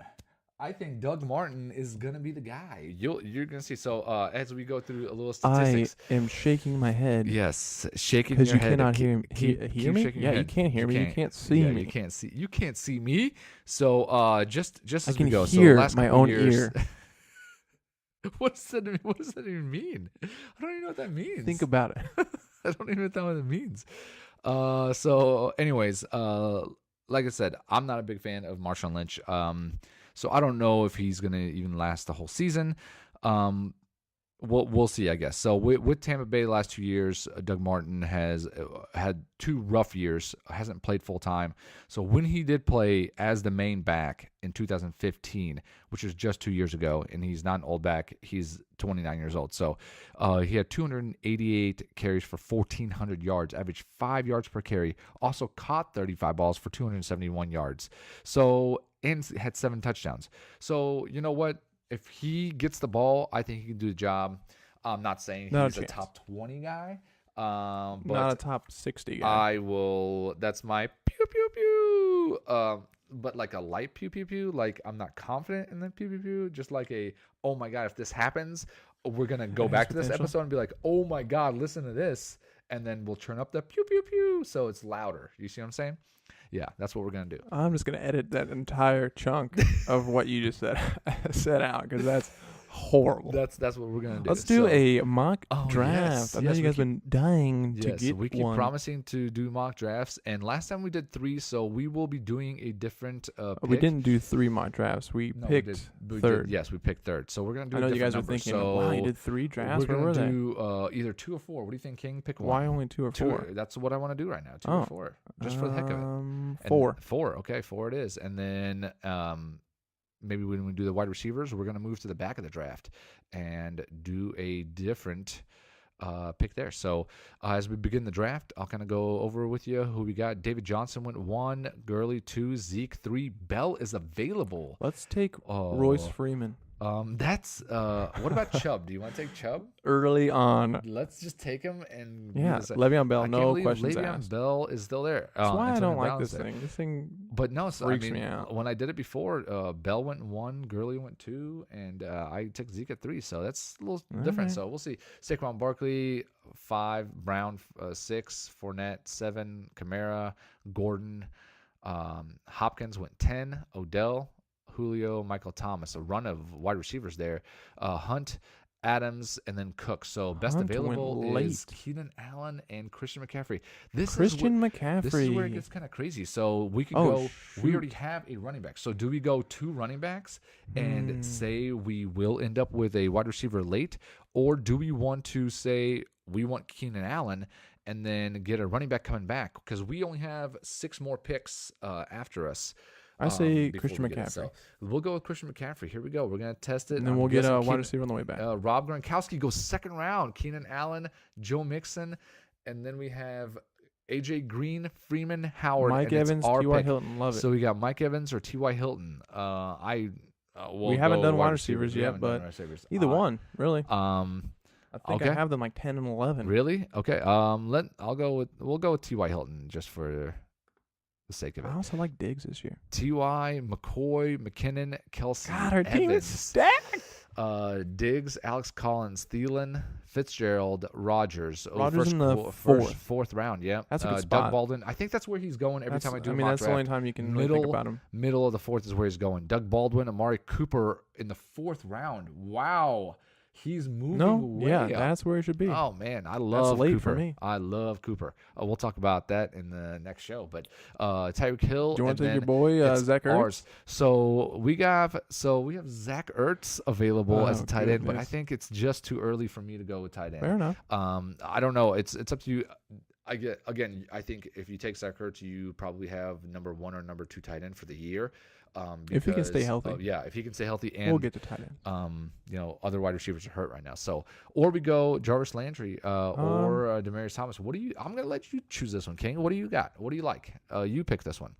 Speaker 4: I think Doug Martin is going to be the guy. You're going to see. So as we go through a little statistics.
Speaker 3: I am shaking my head.
Speaker 4: Yes, shaking your
Speaker 3: head. Because you cannot hear me?
Speaker 4: Yeah,
Speaker 3: you can't hear me. You can't see me.
Speaker 4: You can't see me. So just as we go.
Speaker 3: I can hear
Speaker 4: so last
Speaker 3: my own
Speaker 4: years,
Speaker 3: ear.
Speaker 4: What does that even mean? I don't even know what that means.
Speaker 3: Think about it.
Speaker 4: I don't even know what it means. So anyways, like I said, I'm not a big fan of Marshawn Lynch. So I don't know if he's going to even last the whole season. We'll see, I guess. So with Tampa Bay the last 2 years, Doug Martin has had 2 rough years, hasn't played full time. So when he did play as the main back in 2015, which was just 2 years ago, and he's not an old back, he's 29 years old. So he had 288 carries for 1,400 yards, averaged 5 yards per carry, also caught 35 balls for 271 yards. So and had 7 touchdowns. So you know what? If he gets the ball, I think he can do the job. I'm not saying he's a top 20 guy. But
Speaker 3: not a top 60 guy.
Speaker 4: I will. That's my pew, pew, pew. But like a light pew, pew, pew. Like I'm not confident in the pew, pew, pew. Just like oh my God, if this happens, we're going to go back to this episode and be like, oh my God, listen to this. And then we'll turn up the pew, pew, pew. So it's louder. You see what I'm saying? Yeah, that's what we're going to do.
Speaker 3: I'm just going to edit that entire chunk of what you just said out because that's horrible.
Speaker 4: That's what we're gonna do.
Speaker 3: Let's do a mock
Speaker 4: Oh,
Speaker 3: draft.
Speaker 4: yes,
Speaker 3: I know
Speaker 4: yes,
Speaker 3: you
Speaker 4: we
Speaker 3: guys been dying to
Speaker 4: Yes,
Speaker 3: get
Speaker 4: we keep
Speaker 3: one.
Speaker 4: promising to do mock drafts, and last time we did 3, so we will be doing a different pick.
Speaker 3: We didn't do 3 mock drafts. We
Speaker 4: No,
Speaker 3: picked
Speaker 4: we did.
Speaker 3: third.
Speaker 4: Yes, we picked third. So we're gonna do.
Speaker 3: I know
Speaker 4: a
Speaker 3: you guys
Speaker 4: different
Speaker 3: are
Speaker 4: number.
Speaker 3: thinking,
Speaker 4: So
Speaker 3: wow, you did 3 drafts.
Speaker 4: we're
Speaker 3: Where
Speaker 4: gonna
Speaker 3: were they?
Speaker 4: do either 2 or 4. What do you think, King? Pick one.
Speaker 3: Why only 2 or 4?
Speaker 4: That's what I want to do right now. 2
Speaker 3: Oh.
Speaker 4: or 4, just for the heck of it. And
Speaker 3: 4.
Speaker 4: 4. Okay, 4 it is. And then maybe when we do the wide receivers, we're gonna move to the back of the draft and do a different pick there. So as we begin the draft, I'll kind of go over with you who we got. David Johnson went 1, Gurley 2, Zeke 3. Bell is available.
Speaker 3: Let's take Royce Freeman
Speaker 4: That's what about Chubb? Do you want to take Chubb?
Speaker 3: early on.
Speaker 4: Let's just take him and
Speaker 3: Yeah, Le'Veon Bell,
Speaker 4: I can't
Speaker 3: no
Speaker 4: believe
Speaker 3: questions
Speaker 4: Le'Veon
Speaker 3: asked.
Speaker 4: Bell is still there.
Speaker 3: That's why I
Speaker 4: Antonio
Speaker 3: don't like
Speaker 4: Brown's
Speaker 3: this
Speaker 4: there.
Speaker 3: thing. This thing
Speaker 4: But no, so,
Speaker 3: freaks
Speaker 4: I mean,
Speaker 3: me out.
Speaker 4: when I did it before, Bell went 1, Gurley went 2, and I took Zeke at 3. So that's a little different.
Speaker 3: right.
Speaker 4: So we'll see. Saquon Barkley 5, Brown 6, Fournette 7, Kamara, Gordon, Hopkins went 10, Odell, Julio, Michael Thomas. A run of wide receivers there. Hunt, Adams, and then Cook. So best
Speaker 3: Hunt
Speaker 4: available
Speaker 3: went
Speaker 4: is
Speaker 3: late.
Speaker 4: Keenan Allen and Christian McCaffrey. This
Speaker 3: Christian
Speaker 4: is
Speaker 3: McCaffrey.
Speaker 4: This is where it gets kind of crazy. So we could
Speaker 3: Oh,
Speaker 4: go. We
Speaker 3: shoot.
Speaker 4: already have a running back. So do we go 2 running backs and say we will end up with a wide receiver late, or do we want to say we want Keenan Allen and then get a running back coming back? Because we only have 6 more picks after us.
Speaker 3: I say
Speaker 4: before
Speaker 3: Christian
Speaker 4: we get it.
Speaker 3: McCaffrey.
Speaker 4: So we'll go with Christian McCaffrey. Here we go. We're going to test it.
Speaker 3: And then
Speaker 4: I'm
Speaker 3: we'll get
Speaker 4: guessing
Speaker 3: a wide
Speaker 4: Keenan-
Speaker 3: receiver on the way back.
Speaker 4: Rob Gronkowski goes 2nd round. Keenan Allen, Joe Mixon, and then we have AJ Green, Freeman, Howard,
Speaker 3: Mike
Speaker 4: and it's
Speaker 3: Evans,
Speaker 4: our
Speaker 3: T.Y.
Speaker 4: pick.
Speaker 3: Hilton. Love it.
Speaker 4: So we got Mike Evans or T.Y. Hilton.
Speaker 3: We haven't done wide receivers
Speaker 4: We
Speaker 3: yet,
Speaker 4: haven't done
Speaker 3: but
Speaker 4: wide receivers.
Speaker 3: Either one, really. I think
Speaker 4: okay.
Speaker 3: I have them like 10 and 11.
Speaker 4: Really? Okay. We'll go with T.Y. Hilton just for the sake of it.
Speaker 3: I also like Diggs this year.
Speaker 4: T.Y., McCoy, McKinnon, Kelsey,
Speaker 3: God, our team is
Speaker 4: Evans,
Speaker 3: stacked.
Speaker 4: Diggs, Alex Collins, Thielen, Fitzgerald, Rogers.
Speaker 3: Rogers in the fourth.
Speaker 4: Round, yeah.
Speaker 3: That's a good
Speaker 4: Doug
Speaker 3: spot.
Speaker 4: Baldwin. I think that's where he's going every time I do a mock
Speaker 3: that's the
Speaker 4: draft.
Speaker 3: only time you can really think about him.
Speaker 4: Middle of the 4th is where he's going. Doug Baldwin, Amari Cooper in the 4th round. Wow. He's moving way up.
Speaker 3: That's where it should be.
Speaker 4: Oh man, I love
Speaker 3: late
Speaker 4: Cooper.
Speaker 3: for me.
Speaker 4: I love Cooper. We'll talk about that in the next show. But Tyreek Hill.
Speaker 3: Do you want to take your
Speaker 4: then
Speaker 3: boy
Speaker 4: it's
Speaker 3: Zach Ertz?
Speaker 4: ours. So we have Zach Ertz available as a tight end, but I
Speaker 3: goodness.
Speaker 4: think it's just too early for me to go with tight end.
Speaker 3: Fair enough.
Speaker 4: I don't know. It's up to you. I think if you take Zach Ertz, you probably have number 1 or number 2 tight end for the year.
Speaker 3: If he can stay
Speaker 4: because
Speaker 3: healthy.
Speaker 4: if he can stay healthy, and
Speaker 3: We'll get to tight end.
Speaker 4: other wide receivers are hurt right now. So, or we go Jarvis Landry, or Demaryius Thomas. I'm gonna let you choose this one, King. What do you got? What do you like? You pick this one.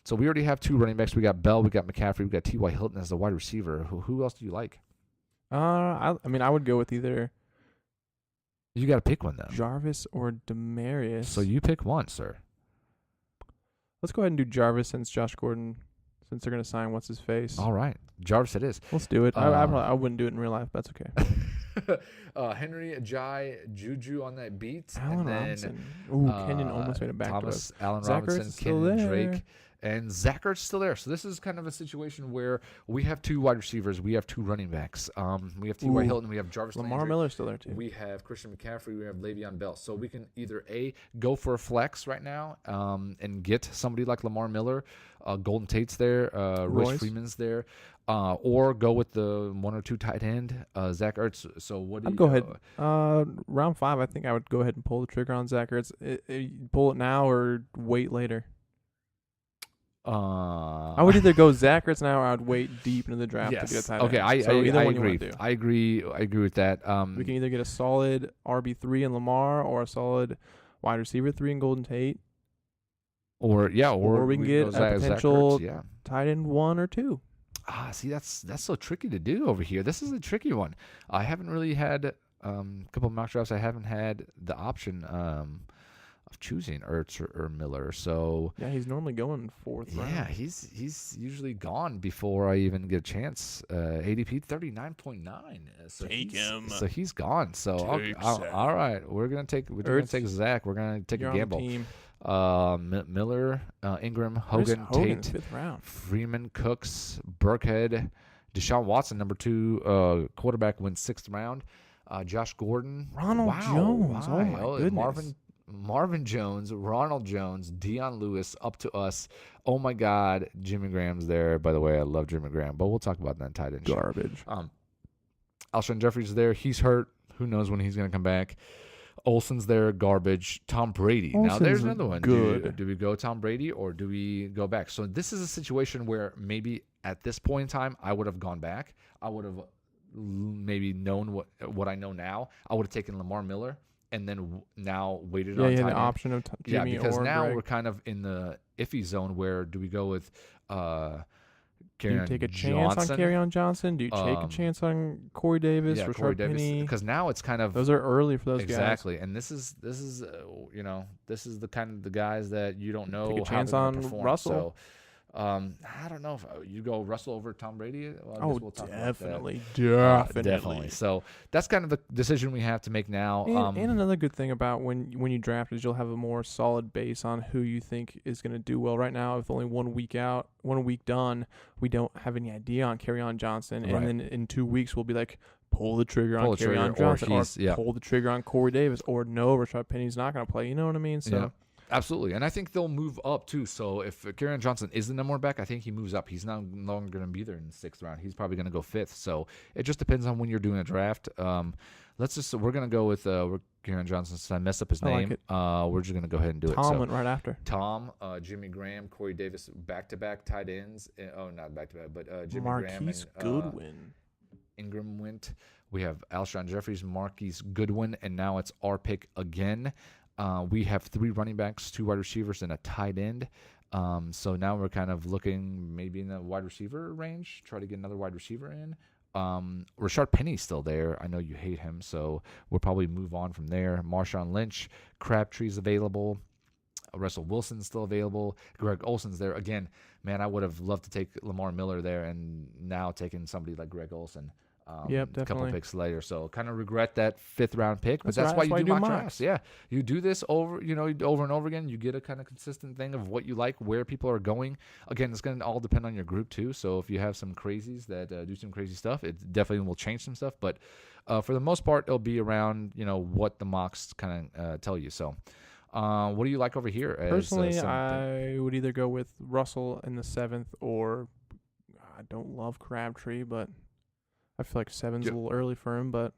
Speaker 4: So we already have 2 running backs. We got Bell, we got McCaffrey, we got T.Y. Hilton as the wide receiver. Who else do you like?
Speaker 3: I would go with either
Speaker 4: You got to pick one though.
Speaker 3: Jarvis or Demarius.
Speaker 4: So you pick one, sir.
Speaker 3: Let's go ahead and do Jarvis since Josh Gordon, since they're going to sign what's his face.
Speaker 4: All right, Jarvis, it is.
Speaker 3: Let's do it. I wouldn't do it in real life. That's okay.
Speaker 4: Henry, Ajay, Juju on that beat.
Speaker 3: Allen
Speaker 4: and then,
Speaker 3: Robinson. Ooh, Kenyon almost made it back
Speaker 4: Thomas,
Speaker 3: to us.
Speaker 4: Allen
Speaker 3: Zach
Speaker 4: Robinson,
Speaker 3: Ertz is still
Speaker 4: Kenyon
Speaker 3: there.
Speaker 4: Drake, and Zach Ertz still there. So this is kind of a situation where we have 2 wide receivers, we have 2 running backs. We have T.Y.
Speaker 3: Ooh.
Speaker 4: Hilton, we have Jarvis
Speaker 3: Lamar
Speaker 4: Landry.
Speaker 3: Miller's still there too.
Speaker 4: We have Christian McCaffrey. We have Le'Veon Bell. So we can either go for a flex right now and get somebody like Lamar Miller, Golden Tate's there, Royce Freeman's there, or go with the 1 or 2 tight end, Zach Ertz. So what do
Speaker 3: I'd
Speaker 4: you
Speaker 3: go ahead. Round 5, I think I would go ahead and pull the trigger on Zach Ertz. Pull it now or wait later. I would either go Zach Ertz now, or I would wait deep into the draft to get a tight end.
Speaker 4: Okay, I
Speaker 3: either one you
Speaker 4: agree.
Speaker 3: wanna do.
Speaker 4: I agree with that.
Speaker 3: We can either get a solid RB3 in Lamar or a solid wide receiver 3 in Golden Tate,
Speaker 4: or
Speaker 3: we can get
Speaker 4: go
Speaker 3: a
Speaker 4: Zach
Speaker 3: potential
Speaker 4: Ertz,
Speaker 3: tight end 1 or 2.
Speaker 4: See, that's so tricky to do over here. This is a tricky one. I haven't really had a couple of mock drafts. I haven't had the option of choosing Ertz or Miller. So
Speaker 3: Yeah, he's normally going 4th round.
Speaker 4: yeah, he's usually gone before I even get a chance. ADP 39.9. So
Speaker 3: Take him.
Speaker 4: So he's gone. So
Speaker 3: Take Zach.
Speaker 4: all right, we're gonna take Zach. We're gonna take
Speaker 3: You're
Speaker 4: a
Speaker 3: on the
Speaker 4: gamble.
Speaker 3: team.
Speaker 4: Miller, Ingram,
Speaker 3: Where's
Speaker 4: Hogan,
Speaker 3: Hogan,
Speaker 4: Tate,
Speaker 3: 5th round.
Speaker 4: Freeman, Cooks, Burkhead, Deshaun Watson, number 2 quarterback, went 6th round. Josh Gordon.
Speaker 3: Ronald Jones. Oh, my goodness.
Speaker 4: Marvin Jones, Ronald Jones, Deion Lewis, up to us. Oh, my God. Jimmy Graham's there. By the way, I love Jimmy Graham, but we'll talk about that in tight end.
Speaker 3: Garbage.
Speaker 4: Alshon Jeffrey's there. He's hurt. Who knows when he's going to come back. Olsen's there. Garbage. Tom Brady. Now, there's another one.
Speaker 3: Good.
Speaker 4: Do we go Tom Brady or do we go back? So this is a situation where maybe at this point in time, I would have gone back. I would have maybe known what I know now. I would have taken Lamar Miller and then now waited on tight end.
Speaker 3: The option of Jimmy
Speaker 4: because
Speaker 3: or
Speaker 4: now
Speaker 3: Greg.
Speaker 4: we're kind of in the iffy zone where do we go with
Speaker 3: do you take a chance on Kerryon Johnson? Do you take a chance on Corey Davis, Rashard Penny?
Speaker 4: Because now it's kind of
Speaker 3: those are early for those guys.
Speaker 4: Exactly, and this is this is the kind of the guys that you don't know
Speaker 3: Take a
Speaker 4: how
Speaker 3: chance
Speaker 4: they're
Speaker 3: on
Speaker 4: gonna perform.
Speaker 3: Russell.
Speaker 4: So, I don't know if you go Russell over Tom Brady. Well, I guess we'll talk
Speaker 3: definitely,
Speaker 4: about that. Definitely. So that's kind of the decision we have to make now.
Speaker 3: And another good thing about when you draft is you'll have a more solid base on who you think is going to do well. Right now, with only 1 week done, we don't have any idea on Kerryon Johnson.
Speaker 4: Right.
Speaker 3: And then in 2 weeks, we'll be like, pull the trigger on Kerryon Johnson, or pull the trigger on Corey Davis, or no, Rashard Penny's not going to play. You know what I mean? So.
Speaker 4: Yeah. Absolutely, and I think they'll move up too. So if Kerryon Johnson is the number one back, I think he moves up. He's no longer going to be there in the 6th round. He's probably going to go 5th. So it just depends on when you're doing a draft. We're going to go with Kerryon Johnson. Since I messed up his name, we're just going to go ahead and do it.
Speaker 3: Tom went right after.
Speaker 4: Tom, Jimmy Graham, Corey Davis, back-to-back tight ends. Not back-to-back, but Jimmy
Speaker 3: Marquise
Speaker 4: Graham and
Speaker 3: Goodwin.
Speaker 4: Ingram went. We have Alshon Jeffries, Marquise Goodwin, and now it's our pick again. We have 3 running backs, 2 wide receivers, and a tight end. So now we're kind of looking maybe in the wide receiver range, try to get another wide receiver in. Rashard Penny's still there. I know you hate him, so we'll probably move on from there. Marshawn Lynch, Crabtree's available. Russell Wilson's still available. Greg Olson's there. Again, man, I would have loved to take Lamar Miller there and now taking somebody like Greg Olson.
Speaker 3: Definitely.
Speaker 4: A couple picks later, so kind of regret that 5th round pick, but that's why you do mock drafts. Yeah, you do this over and over again. You get a kind of consistent thing of what you like, where people are going. Again, it's going to all depend on your group too. So if you have some crazies that do some crazy stuff, it definitely will change some stuff. But for the most part, it'll be around what the mocks kind of tell you. So. What do you like over here?
Speaker 3: Personally, I would either go with Russell in the 7th, or I don't love Crabtree, but I feel like 7's a little early for him. But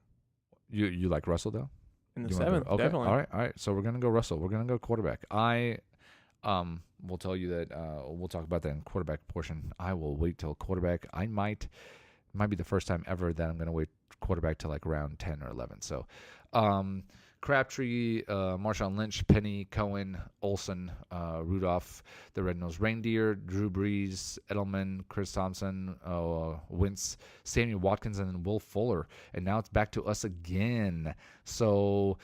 Speaker 4: you like Russell though?
Speaker 3: In the 7th,
Speaker 4: okay.
Speaker 3: definitely.
Speaker 4: All right. So we're gonna go Russell. We're gonna go quarterback. I will tell you that we'll talk about that in quarterback portion. I will wait till quarterback. It might be the first time ever that I'm gonna wait quarterback till like round 10 or 11. So. Crabtree, Marshawn Lynch, Penny, Cohen, Olsen, Rudolph, the Red-Nosed Reindeer, Drew Brees, Edelman, Chris Thompson, Wentz, Sammy Watkins, and then Will Fuller. And now it's back to us again. So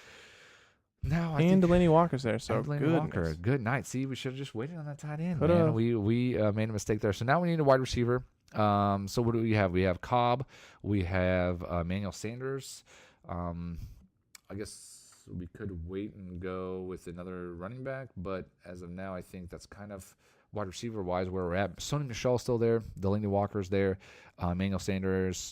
Speaker 4: now
Speaker 3: Delaney Walker's there. So
Speaker 4: Delaney Walker, good night. See, we should have just waited on that tight end.
Speaker 3: Could've.
Speaker 4: Man. We made a mistake there. So now we need a wide receiver. So what do we have? We have Cobb. We have Emmanuel Sanders. I guess we could wait and go with another running back, but as of now, I think that's kind of wide receiver wise where we're at. Sony Michel's still there, Delaney Walker's there, Emmanuel Sanders,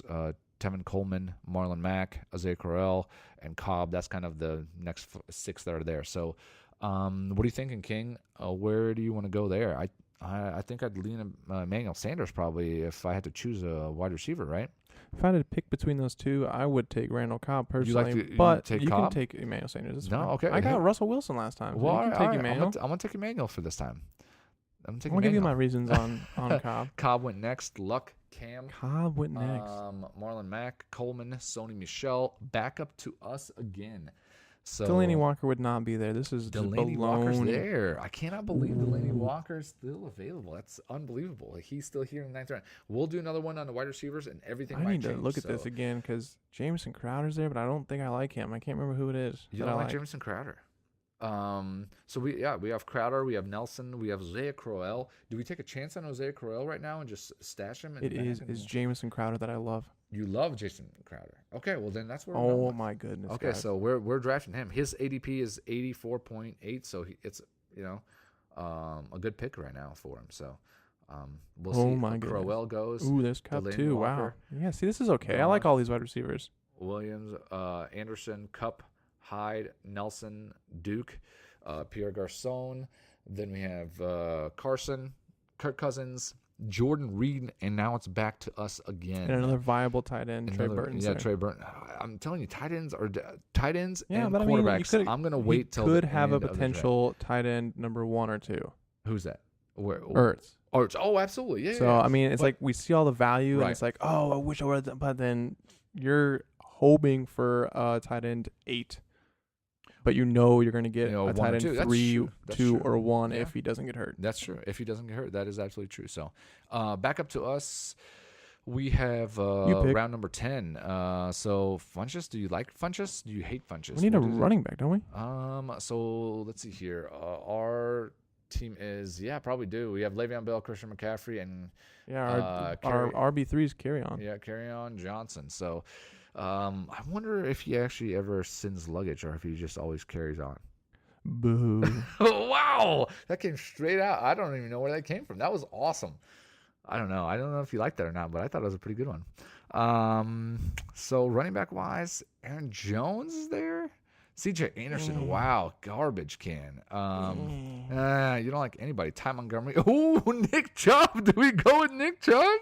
Speaker 4: Tevin Coleman, Marlon Mack, Isaiah Crowell, and Cobb. That's kind of the next 6 that are there. So, what are you thinking, King? Where do you want to go there? I think I'd lean Emmanuel Sanders probably if I had to choose a wide receiver, right?
Speaker 3: If I had to pick between those two, I would take Randall Cobb personally. But you can take Emmanuel Sanders.
Speaker 4: Okay.
Speaker 3: I got Russell Wilson last time.
Speaker 4: Well,
Speaker 3: you can take Emmanuel.
Speaker 4: I'm going to take Emmanuel for this time. I'm
Speaker 3: going to give you my reasons on Cobb.
Speaker 4: Cobb went next. Luck, Cam.
Speaker 3: Cobb went next.
Speaker 4: Marlon Mack, Coleman, Sony Michel. Back up to us again. So
Speaker 3: Delaney Walker would not be there. This is
Speaker 4: Delaney Walker's there. I cannot believe Delaney Walker's still available. That's unbelievable. Like, he's still here in the 9th round. We'll do another one on the wide receivers, and everything might change.
Speaker 3: I need to look at this again because Jamison Crowder's there, but I don't think I like him. I can't remember who it is.
Speaker 4: You don't like Jamison Crowder? So we have Crowder, we have Nelson, we have Isaiah Crowell. Do we take a chance on Isaiah Crowell right now and just stash him?
Speaker 3: It's Jamison Crowder that I love.
Speaker 4: You love Jason Crowder. Okay, well then that's where we're
Speaker 3: going.
Speaker 4: Oh
Speaker 3: my goodness.
Speaker 4: Okay, guys. So we're drafting him. His ADP is 84.8, so it's a good pick right now for him. So We'll
Speaker 3: Oh
Speaker 4: see
Speaker 3: my
Speaker 4: how
Speaker 3: goodness.
Speaker 4: Crowell goes.
Speaker 3: Ooh, there's Cup
Speaker 4: Delaney
Speaker 3: too.
Speaker 4: Walker.
Speaker 3: Wow. Yeah, see, this is okay. I
Speaker 4: Gone.
Speaker 3: like all these wide receivers.
Speaker 4: Williams, Anderson, Cup, Hyde, Nelson, Duke, Pierre Garcon. Then we have Carson, Kirk Cousins, Jordan Reed, and now it's back to us again.
Speaker 3: And another viable tight end, Trey Burton.
Speaker 4: Yeah, Trey Burton. I'm telling you, tight ends
Speaker 3: Yeah,
Speaker 4: and
Speaker 3: but I mean,
Speaker 4: quarterbacks. I'm gonna wait till
Speaker 3: could
Speaker 4: the
Speaker 3: have a
Speaker 4: end of the draft.
Speaker 3: potential tight end number 1 or 2.
Speaker 4: Who's that? Where?
Speaker 3: Ertz.
Speaker 4: Ertz. Oh, absolutely. Yeah.
Speaker 3: So
Speaker 4: yeah.
Speaker 3: I mean, it's like we see all the value,
Speaker 4: Right.
Speaker 3: and it's like, oh, I wish I would have. But then you're hoping for a tight end 8, but you know you're going to get a
Speaker 4: 1
Speaker 3: tight
Speaker 4: or
Speaker 3: end
Speaker 4: 2. That's
Speaker 3: 3,
Speaker 4: true. That's
Speaker 3: 2,
Speaker 4: true.
Speaker 3: or 1
Speaker 4: Yeah.
Speaker 3: if he doesn't get hurt.
Speaker 4: That's true. If he doesn't get hurt, that is absolutely true. So, back up to us. We have
Speaker 3: pick.
Speaker 4: round number 10. So Funchess, do you like Funchess? Do you hate Funchess?
Speaker 3: We need a
Speaker 4: What is it?
Speaker 3: running back, don't we?
Speaker 4: So let's see here. Our team is probably do. We have Le'Veon Bell, Christian McCaffrey, and
Speaker 3: Yeah,
Speaker 4: carry-
Speaker 3: our RB3s carry on.
Speaker 4: Carry on Johnson. So I wonder if he actually ever sends luggage or if he just always carries on.
Speaker 3: Boo.
Speaker 4: Wow, that came straight out. I don't even know where that came from. That was awesome. I don't know if you like that or not, but I thought it was a pretty good one. So running back wise, Aaron Jones is there. CJ Anderson, wow, garbage can. You don't like anybody. Ty Montgomery. Oh, Nick Chubb. Do we go with Nick Chubb?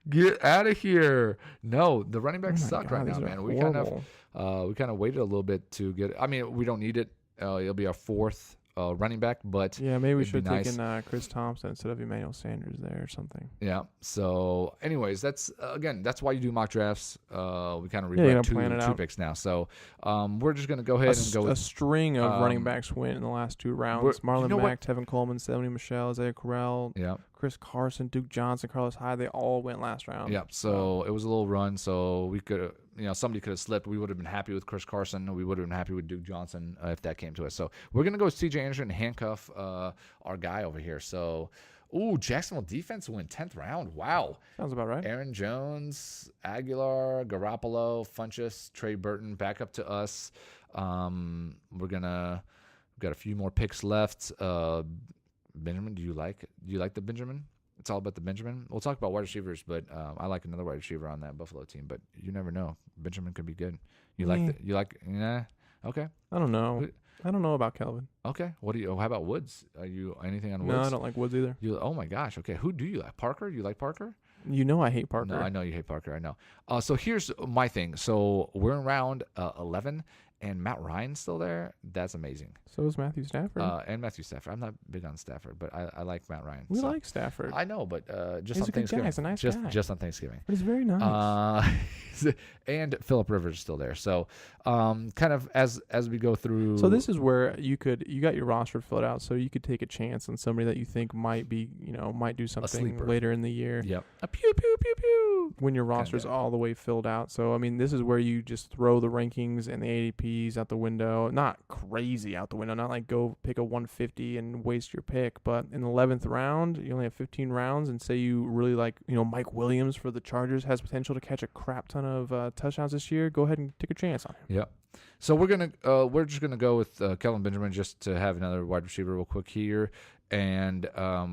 Speaker 4: Get out of here. No, the running backs suck right now, man. We kind of waited a little bit to get. I mean, we don't need it. It'll be our 4th running back, but
Speaker 3: Yeah, maybe we
Speaker 4: it'd
Speaker 3: should
Speaker 4: be
Speaker 3: have
Speaker 4: nice.
Speaker 3: taken Chris Thompson instead of Emmanuel Sanders there or something.
Speaker 4: Yeah. So, anyways, that's that's why you do mock drafts. We kind of
Speaker 3: Yeah, you
Speaker 4: regret
Speaker 3: gotta plan it
Speaker 4: two
Speaker 3: out.
Speaker 4: picks now. So, we're just gonna go ahead and go
Speaker 3: A
Speaker 4: with
Speaker 3: string of running
Speaker 4: um,
Speaker 3: backs went in the last 2 rounds.
Speaker 4: you
Speaker 3: Marlon
Speaker 4: know
Speaker 3: Mack, Tevin Coleman, Stephanie Michelle, Isaiah Corral,
Speaker 4: yeah.
Speaker 3: Chris Carson, Duke Johnson, Carlos Hyde. They all went last round.
Speaker 4: Yeah, so it was a little run. So we could, somebody could have slipped. We would have been happy with Chris Carson. We would have been happy with Duke Johnson if that came to us. So we're gonna go with CJ Anderson and handcuff our guy over here. So, Jacksonville defense went 10th round. Wow.
Speaker 3: Sounds about right.
Speaker 4: Aaron Jones, Aguilar, Garoppolo, Funchess, Trey Burton, back up to us. We've got a few more picks left. Benjamin, do you like the Benjamin? It's all about the Benjamin. We'll talk about wide receivers, but I like another wide receiver on that Buffalo team. But you never know. Benjamin could be good. Okay.
Speaker 3: I don't know.
Speaker 4: Who-
Speaker 3: I don't know about Kelvin.
Speaker 4: Okay. How about Woods? Are you anything on
Speaker 3: No,
Speaker 4: Woods?
Speaker 3: I don't like Woods either.
Speaker 4: Oh my gosh. Okay. Who do you like? Parker? You like Parker?
Speaker 3: You know I hate Parker.
Speaker 4: No, I know you hate Parker. I know. So here's my thing. So we're in round 11, and Matt Ryan's still there. That's amazing.
Speaker 3: So is Matthew Stafford.
Speaker 4: And Matthew Stafford. I'm not big on Stafford, but I like Matt Ryan.
Speaker 3: we
Speaker 4: So-
Speaker 3: like Stafford.
Speaker 4: I know, but just
Speaker 3: He's
Speaker 4: on
Speaker 3: a good guy.
Speaker 4: Thanksgiving.
Speaker 3: He's a nice
Speaker 4: just
Speaker 3: guy.
Speaker 4: just on Thanksgiving.
Speaker 3: but he's very nice.
Speaker 4: And Phillip Rivers is still there. So kind of as we go through.
Speaker 3: So this is where you got your roster filled out, so you could take a chance on somebody that you think might be, might do something
Speaker 4: sleeper.
Speaker 3: later in the year.
Speaker 4: Yep.
Speaker 3: A pew pew pew pew. When your roster's
Speaker 4: guy.
Speaker 3: all the way filled out. So I mean, this is where you just throw the rankings and the ADPs out the window. Not crazy out the window. Not like go pick a 150 and waste your pick. But in the 11th round, you only have 15 rounds, and say you really like, Mike Williams for the Chargers has potential to catch a crap ton of touchdowns this year. Go ahead and take a chance on him.
Speaker 4: Yep. So we're just gonna go with Kelvin Benjamin just to have another wide receiver real quick here, and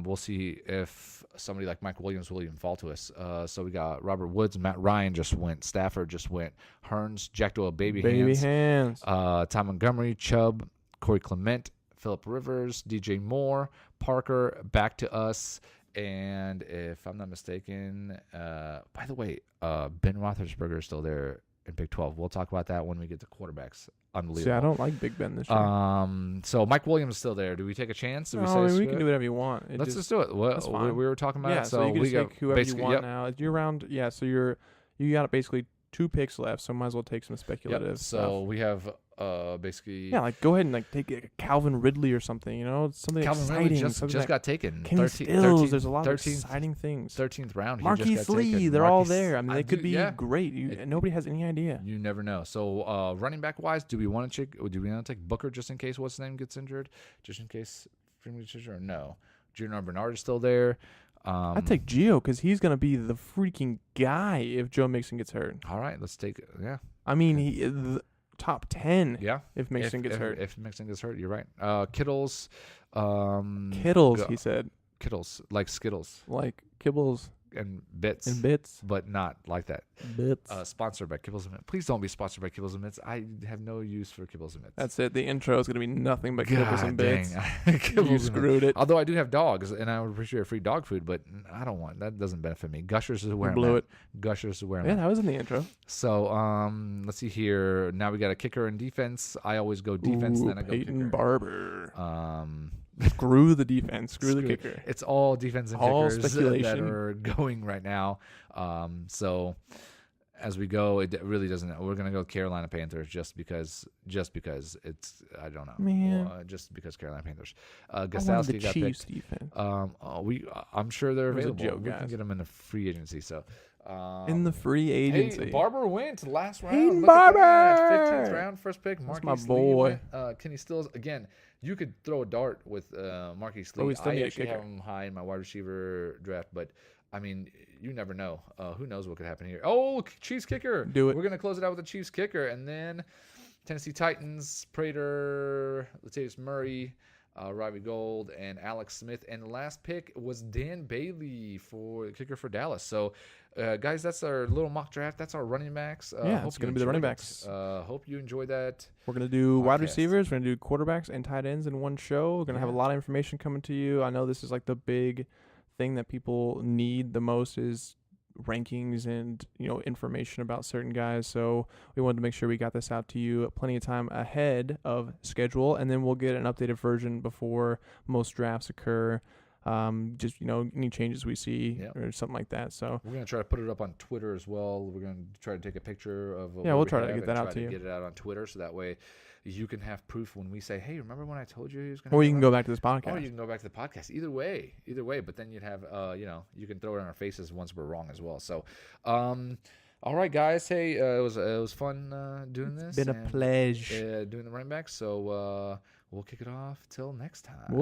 Speaker 4: we'll see if somebody like Mike Williams will even fall to us. So we got Robert Woods, Matt Ryan just went, Stafford just went, Hearns, Jack Doyle, baby hands. Ty Montgomery, Chubb, Corey Clement, Phillip Rivers, DJ Moore, Parker, back to us. And if I'm not mistaken, by the way, Ben Roethlisberger is still there in Big 12. We'll talk about that when we get to quarterbacks. Unbelievable.
Speaker 3: See, I don't like Big Ben this year.
Speaker 4: So Mike Williams is still there. Do we take a chance? Do we
Speaker 3: No,
Speaker 4: say
Speaker 3: we can do whatever you want.
Speaker 4: Let's just do it.
Speaker 3: that's fine.
Speaker 4: We were talking about
Speaker 3: Yeah,
Speaker 4: it.
Speaker 3: so you can
Speaker 4: we
Speaker 3: just take whoever you
Speaker 4: basically-
Speaker 3: want
Speaker 4: yep.
Speaker 3: now. You're around. Yeah, so you got basically 2 picks left, so might as well take some
Speaker 4: Yep.
Speaker 3: speculative
Speaker 4: So
Speaker 3: stuff.
Speaker 4: we have basically.
Speaker 3: Yeah, like go ahead and take a Calvin Ridley or something. Something
Speaker 4: Calvin
Speaker 3: exciting.
Speaker 4: Ridley just
Speaker 3: something that-
Speaker 4: got taken.
Speaker 3: Kenny
Speaker 4: 13th,
Speaker 3: Stills. There's a lot
Speaker 4: 13th,
Speaker 3: of exciting things.
Speaker 4: 13th round. He
Speaker 3: Marquise
Speaker 4: just got
Speaker 3: Lee.
Speaker 4: taken.
Speaker 3: They're all
Speaker 4: Marquise-
Speaker 3: there. I mean, they could be
Speaker 4: yeah.
Speaker 3: great. Nobody has any idea.
Speaker 4: You never know. So running back wise, do we want to take Booker just in case what's his name gets injured, just in case Freeman gets injured? Or no, Junior Bernard is still there.
Speaker 3: I'd take Gio because he's gonna be the freaking guy if Joe Mixon gets hurt.
Speaker 4: All right, let's take. Yeah,
Speaker 3: I mean, he the top 10.
Speaker 4: yeah.
Speaker 3: If Mixon gets hurt.
Speaker 4: If Mixon gets hurt, you're right. Kittles.
Speaker 3: Kittles, he said.
Speaker 4: Kittles, like Skittles
Speaker 3: like kibbles
Speaker 4: and bits,
Speaker 3: and bits.
Speaker 4: but not like that.
Speaker 3: Bits.
Speaker 4: Sponsored by Kibbles and Mints. Please don't be sponsored by Kibbles and Mints. I have no use for Kibbles and Mints.
Speaker 3: That's it. The intro is going to be nothing but kibbles
Speaker 4: God
Speaker 3: and bits.
Speaker 4: dang.
Speaker 3: You
Speaker 4: Kibbles and Mints.
Speaker 3: screwed it.
Speaker 4: Although I do have dogs, and I would appreciate free dog food, but I don't want that. Doesn't benefit me. Gushers is where
Speaker 3: You
Speaker 4: I'm
Speaker 3: blew
Speaker 4: at.
Speaker 3: it.
Speaker 4: Gushers is where I'm
Speaker 3: Yeah,
Speaker 4: at.
Speaker 3: that was in the intro.
Speaker 4: So let's see here. Now we got a kicker and defense. I always go defense,
Speaker 3: Ooh,
Speaker 4: then I go
Speaker 3: Peyton
Speaker 4: kicker.
Speaker 3: Barber. Screw the defense. Screw the kicker.
Speaker 4: It's all defense and
Speaker 3: All
Speaker 4: kickers that
Speaker 3: speculation.
Speaker 4: are going right now. So as we go, it really doesn't. We're gonna go Carolina Panthers just because it's I don't know.
Speaker 3: Man.
Speaker 4: Just because Carolina Panthers.
Speaker 3: I wanted the
Speaker 4: Gostowski got
Speaker 3: Chiefs
Speaker 4: picked.
Speaker 3: defense.
Speaker 4: I'm sure they're
Speaker 3: It was a
Speaker 4: available.
Speaker 3: joke,
Speaker 4: We can
Speaker 3: guys.
Speaker 4: get them in the free agency. So.
Speaker 3: In the free agency.
Speaker 4: Hey, Barber went last round.
Speaker 3: Peyton
Speaker 4: Look at that.
Speaker 3: Barber!
Speaker 4: 15th round, first pick.
Speaker 3: That's
Speaker 4: Marquise
Speaker 3: my boy.
Speaker 4: Lee. Kenny Stills. Again, you could throw a dart with Marquise Lee.
Speaker 3: But we still
Speaker 4: I
Speaker 3: need a
Speaker 4: actually have
Speaker 3: kicker.
Speaker 4: him high in my wide receiver draft, but I mean, you never know. Who knows what could happen here? Oh, Chiefs kicker.
Speaker 3: Do it.
Speaker 4: We're going to close it out with the Chiefs kicker, and then Tennessee Titans, Prater, Latavius Murray, Robbie Gold, and Alex Smith. And the last pick was Dan Bailey for kicker for Dallas. So, guys, that's our little mock draft. That's our running backs.
Speaker 3: Yeah,
Speaker 4: hope
Speaker 3: it's
Speaker 4: you
Speaker 3: gonna be the running
Speaker 4: enjoyed
Speaker 3: backs.
Speaker 4: it. Hope you enjoy that.
Speaker 3: We're going to do wide
Speaker 4: Podcast.
Speaker 3: receivers. We're going to do quarterbacks and tight ends in one show. We're going to have a
Speaker 4: Yeah.
Speaker 3: lot of information coming to you. I know this is like the big thing that people need the most is rankings and, information about certain guys. So we wanted to make sure we got this out to you plenty of time ahead of schedule, and then we'll get an updated version before most drafts occur. Just, any changes we see
Speaker 4: Yep.
Speaker 3: or something like that. So
Speaker 4: We're going to try to put it up on Twitter as well. We're going to try to take a picture of what
Speaker 3: Yeah, we'll
Speaker 4: we
Speaker 3: try to
Speaker 4: have
Speaker 3: get
Speaker 4: and
Speaker 3: that out
Speaker 4: try
Speaker 3: to you.
Speaker 4: Get it out on Twitter so that way you can have proof when we say, hey, remember when I told you he was going to
Speaker 3: or you can go back to this podcast.
Speaker 4: Or you can go back to the podcast. Either way. But then you'd have, you can throw it in our faces once we're wrong as well. So, all right, guys. Hey, it was fun doing this.
Speaker 3: Been a
Speaker 4: and,
Speaker 3: pleasure.
Speaker 4: doing the running back. So we'll kick it off till next time.